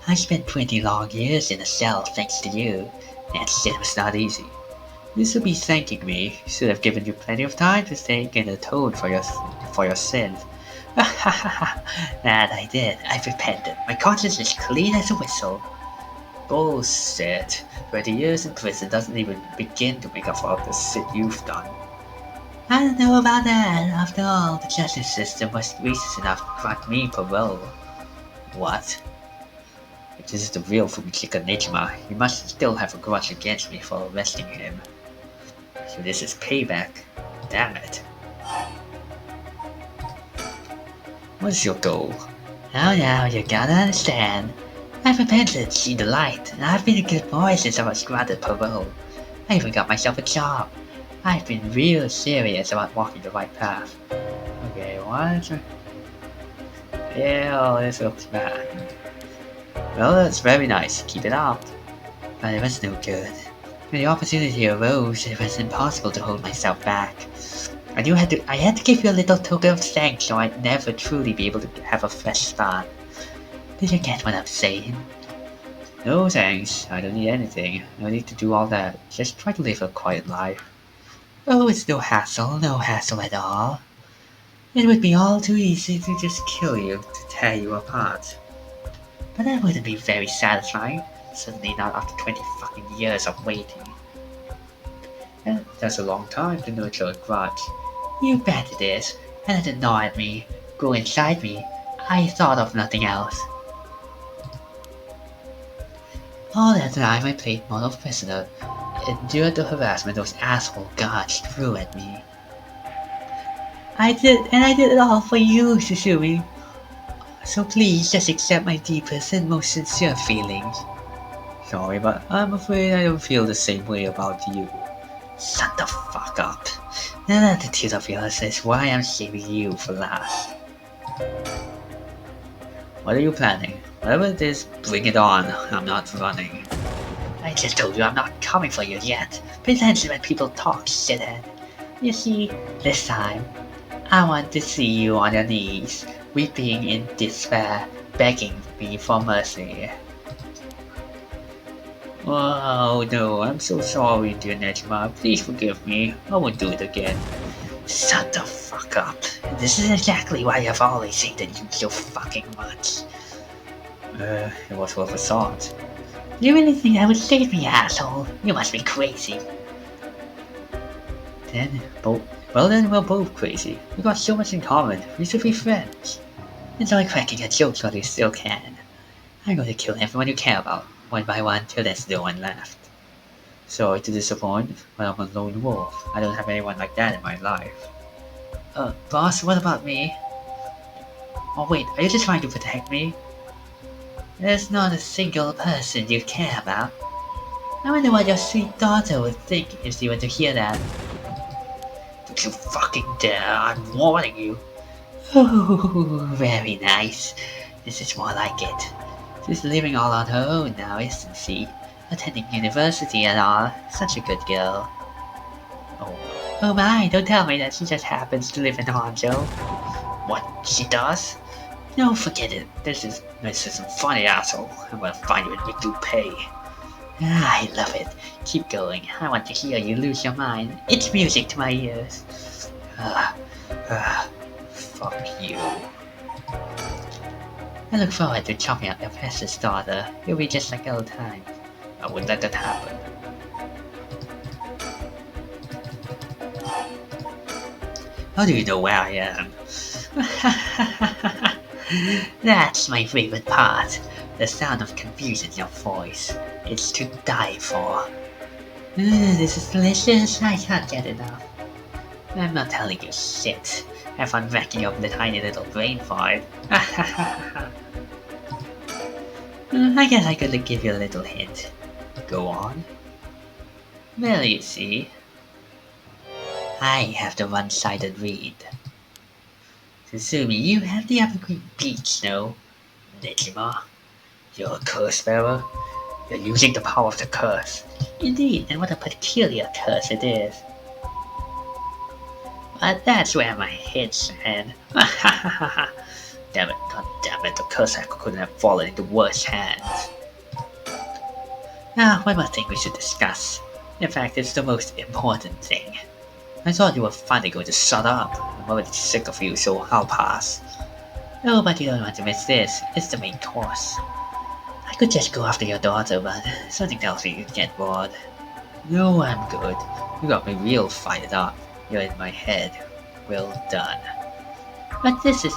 [SPEAKER 1] I spent 20 long years in a cell thanks to you. That shit was not easy. You should be thanking me. Should have given you plenty of time to think and atone for your sins. That I did. I've repented. My conscience is clean as a whistle. Bullshit. 20 years in prison doesn't even begin to make up for all the shit you've done. I don't know about that. After all, the justice system was racist enough to grant me parole. What? If this is the real Fumichika Nejima, he must still have a grudge against me for arresting him. So this is payback. Damn it. What's your goal? Oh, now you gotta understand. I've repented, see the light, and I've been a good boy since I was granted parole. I even got myself a job. I've been real serious about walking the right path. Okay, what? Ew, this looks bad. Well, that's very nice. Keep it up. But it was no good. When the opportunity arose, it was impossible to hold myself back. I had to give you a little token of thanks so I'd never truly be able to have a fresh start. Did you get what I'm saying? No thanks, I don't need anything. No need to do all that. Just try to live a quiet life. Oh, it's no hassle at all. It would be all too easy to just kill you, to tear you apart. But that wouldn't be very satisfying. Certainly not after 20 fucking years of waiting. And that's a long time to nurture a grudge. You bet it is, and it annoyed me. Grew inside me. I thought of nothing else. All that time I played model prisoner, endured the harassment those asshole guards threw at me. I did it all for you, Shishumi. So please just accept my deepest and most sincere feelings. Sorry, but I'm afraid I don't feel the same way about you. Shut the fuck up. That attitude of yours is why I'm saving you for last. What are you planning? Whatever it is, bring it on. I'm not running. I just told you I'm not coming for you yet. Pay attention when people talk, shithead. You see, this time, I want to see you on your knees, weeping in despair, begging me for mercy. Oh no, I'm so sorry, dear Nejima. Please forgive me. I won't do it again. Shut the fuck up. This is exactly why I've always hated you so fucking much. It was worth a thought. You really think I would save me, asshole? You must be crazy. Then we're both crazy. We got so much in common. We should be friends. Enjoy cracking your jokes while you still can. I'm going to kill everyone you care about, one by one, till there's no one left. Sorry to disappoint, but I'm a lone wolf. I don't have anyone like that in my life. Boss, what about me? Oh wait, are you just trying to protect me? There's not a single person you care about. I wonder what your sweet daughter would think if she were to hear that. Don't you fucking dare, I'm warning you. Oh, very nice. This is more like it. She's living all on her own now, isn't she? Attending university and all. Such a good girl. Oh my, don't tell me that she just happens to live in Honjo. What, she does? No, forget it. This is some funny asshole. I'm gonna find you and make you pay. I love it. Keep going. I want to hear you lose your mind. It's music to my ears. Fuck you. I look forward to chopping up your precious daughter. You'll be just like old times. I wouldn't let that happen. How do you know where I am? That's my favorite part. The sound of confusion in your voice. It's to die for. This is delicious. I can't get enough. I'm not telling you shit. Have fun racking up the tiny little brain fart. I guess I could give you a little hint. Go on. Well, you see, I have the one-sided read. Susumi, you have the Evergreen Beech, no? Nejima, you're a curse bearer. You're using the power of the curse. Indeed, and what a peculiar curse it is. But that's where my head's at. Damn it, god damn it, the curse hacker couldn't have fallen into worse hands. Now, one more thing we should discuss. In fact, it's the most important thing. I thought you were finally going to shut up. I'm already sick of you, so I'll pass. Oh, but you don't want to miss this. It's the main course. I could just go after your daughter, but something tells me you'd get bored. No, I'm good. You got me real fired up. You're in my head. Well done. But this is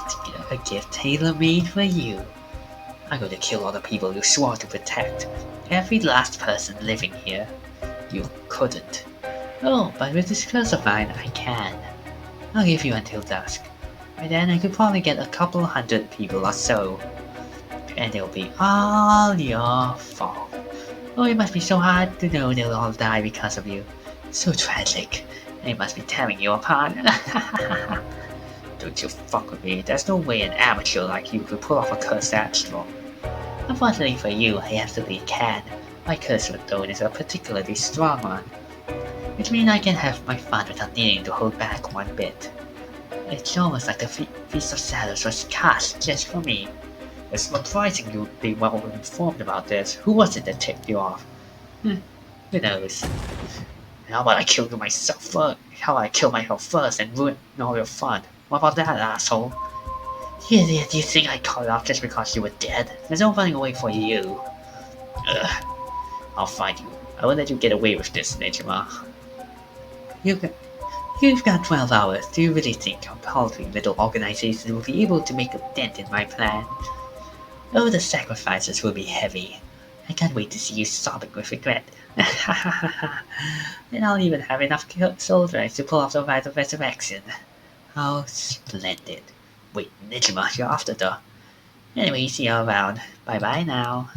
[SPEAKER 1] a gift tailor-made for you. I'm going to kill all the people you swore to protect. Every last person living here. You couldn't. Oh, but with this curse of mine, I can. I'll give you until dusk. By then, I could probably get a couple hundred people or so. And it'll be all your fault. Oh, it must be so hard to know they'll all die because of you. So tragic. They must be tearing you apart. Don't you fuck with me. There's no way an amateur like you could pull off a curse that strong. Unfortunately for you, I absolutely can. My curse of throne is a particularly strong one. Which means I can have my fun without needing to hold back one bit. It's almost like the Feast of Shadows was cast just for me. It's surprising you'd be well informed about this. Who was it that tipped you off? Who knows? How about I kill you myself first? How about I kill myself first and ruin all your fun? What about that, asshole? Yeah, do you think I caught it off just because you were dead? There's no running away for you. Ugh. I'll find you. I won't let you get away with this, Nejima. You've got 12 hours. Do you really think your paltry little organization will be able to make a dent in my plan? Oh, the sacrifices will be heavy. I can't wait to see you sobbing with regret. And I'll even have enough soldiers to pull off the rite of resurrection. How splendid. Wait, Nejima, you're after the... Anyway, see you around. Bye-bye now.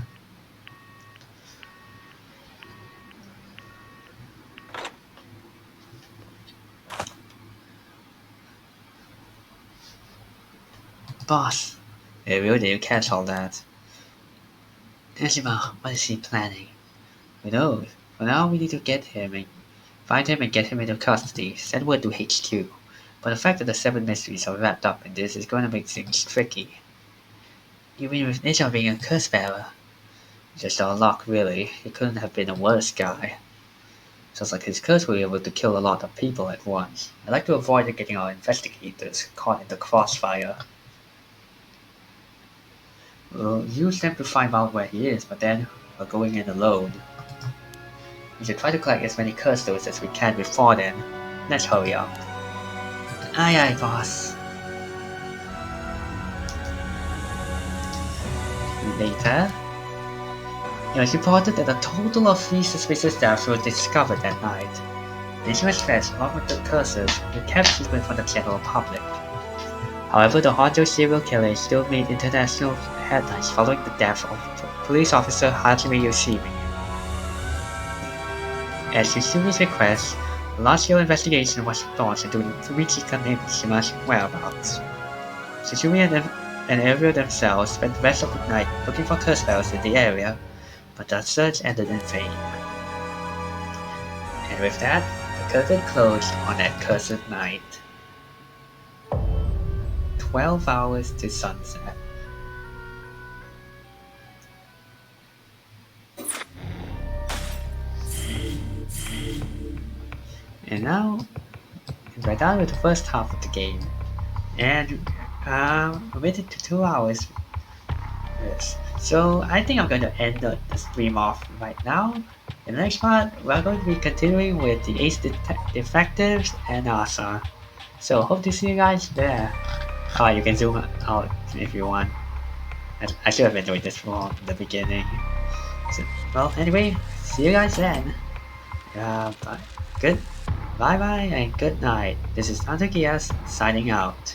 [SPEAKER 1] Boss, really did you catch all that? Nejima, what is he planning? Who knows? For now, we need to find him and get him into custody. Send word to HQ. But the fact that the 7 mysteries are wrapped up in this is going to make things tricky. You mean with Nejima being a curse bearer? Just our luck, really. He couldn't have been a worse guy. Sounds like his curse will be able to kill a lot of people at once. I'd like to avoid getting our investigators caught in the crossfire. We'll use them to find out where he is, but then we're going in alone. We should try to collect as many curse stones as we can before then. Let's hurry up. Aye aye, boss. Later, it was reported that a total of 3 suspicious deaths were discovered that night. These were threats along with the curses were kept secret from the general public. However, the Honjo serial killer still made international headlines following the death of police officer Hajime Yoshimi. At Yoshimi's request, a large-scale investigation was launched into Michika Nejima's whereabouts. Yoshimi and Ariel themselves spent the rest of the night looking for curse bearers in the area, but the search ended in vain. And with that, the curtain closed on that cursed night. 12 hours to sunset. And now, we're done with the first half of the game. And we made it to 2 hours. Yes. So I think I'm going to end the stream off right now. In the next part, we're going to be continuing with the Ace Defectives and Asa. So hope to see you guys there. You can zoom out if you want. I should have enjoyed this from the beginning. So, well, anyway, see you guys then. Bye. Good. Bye bye and good night. This is Antokias signing out.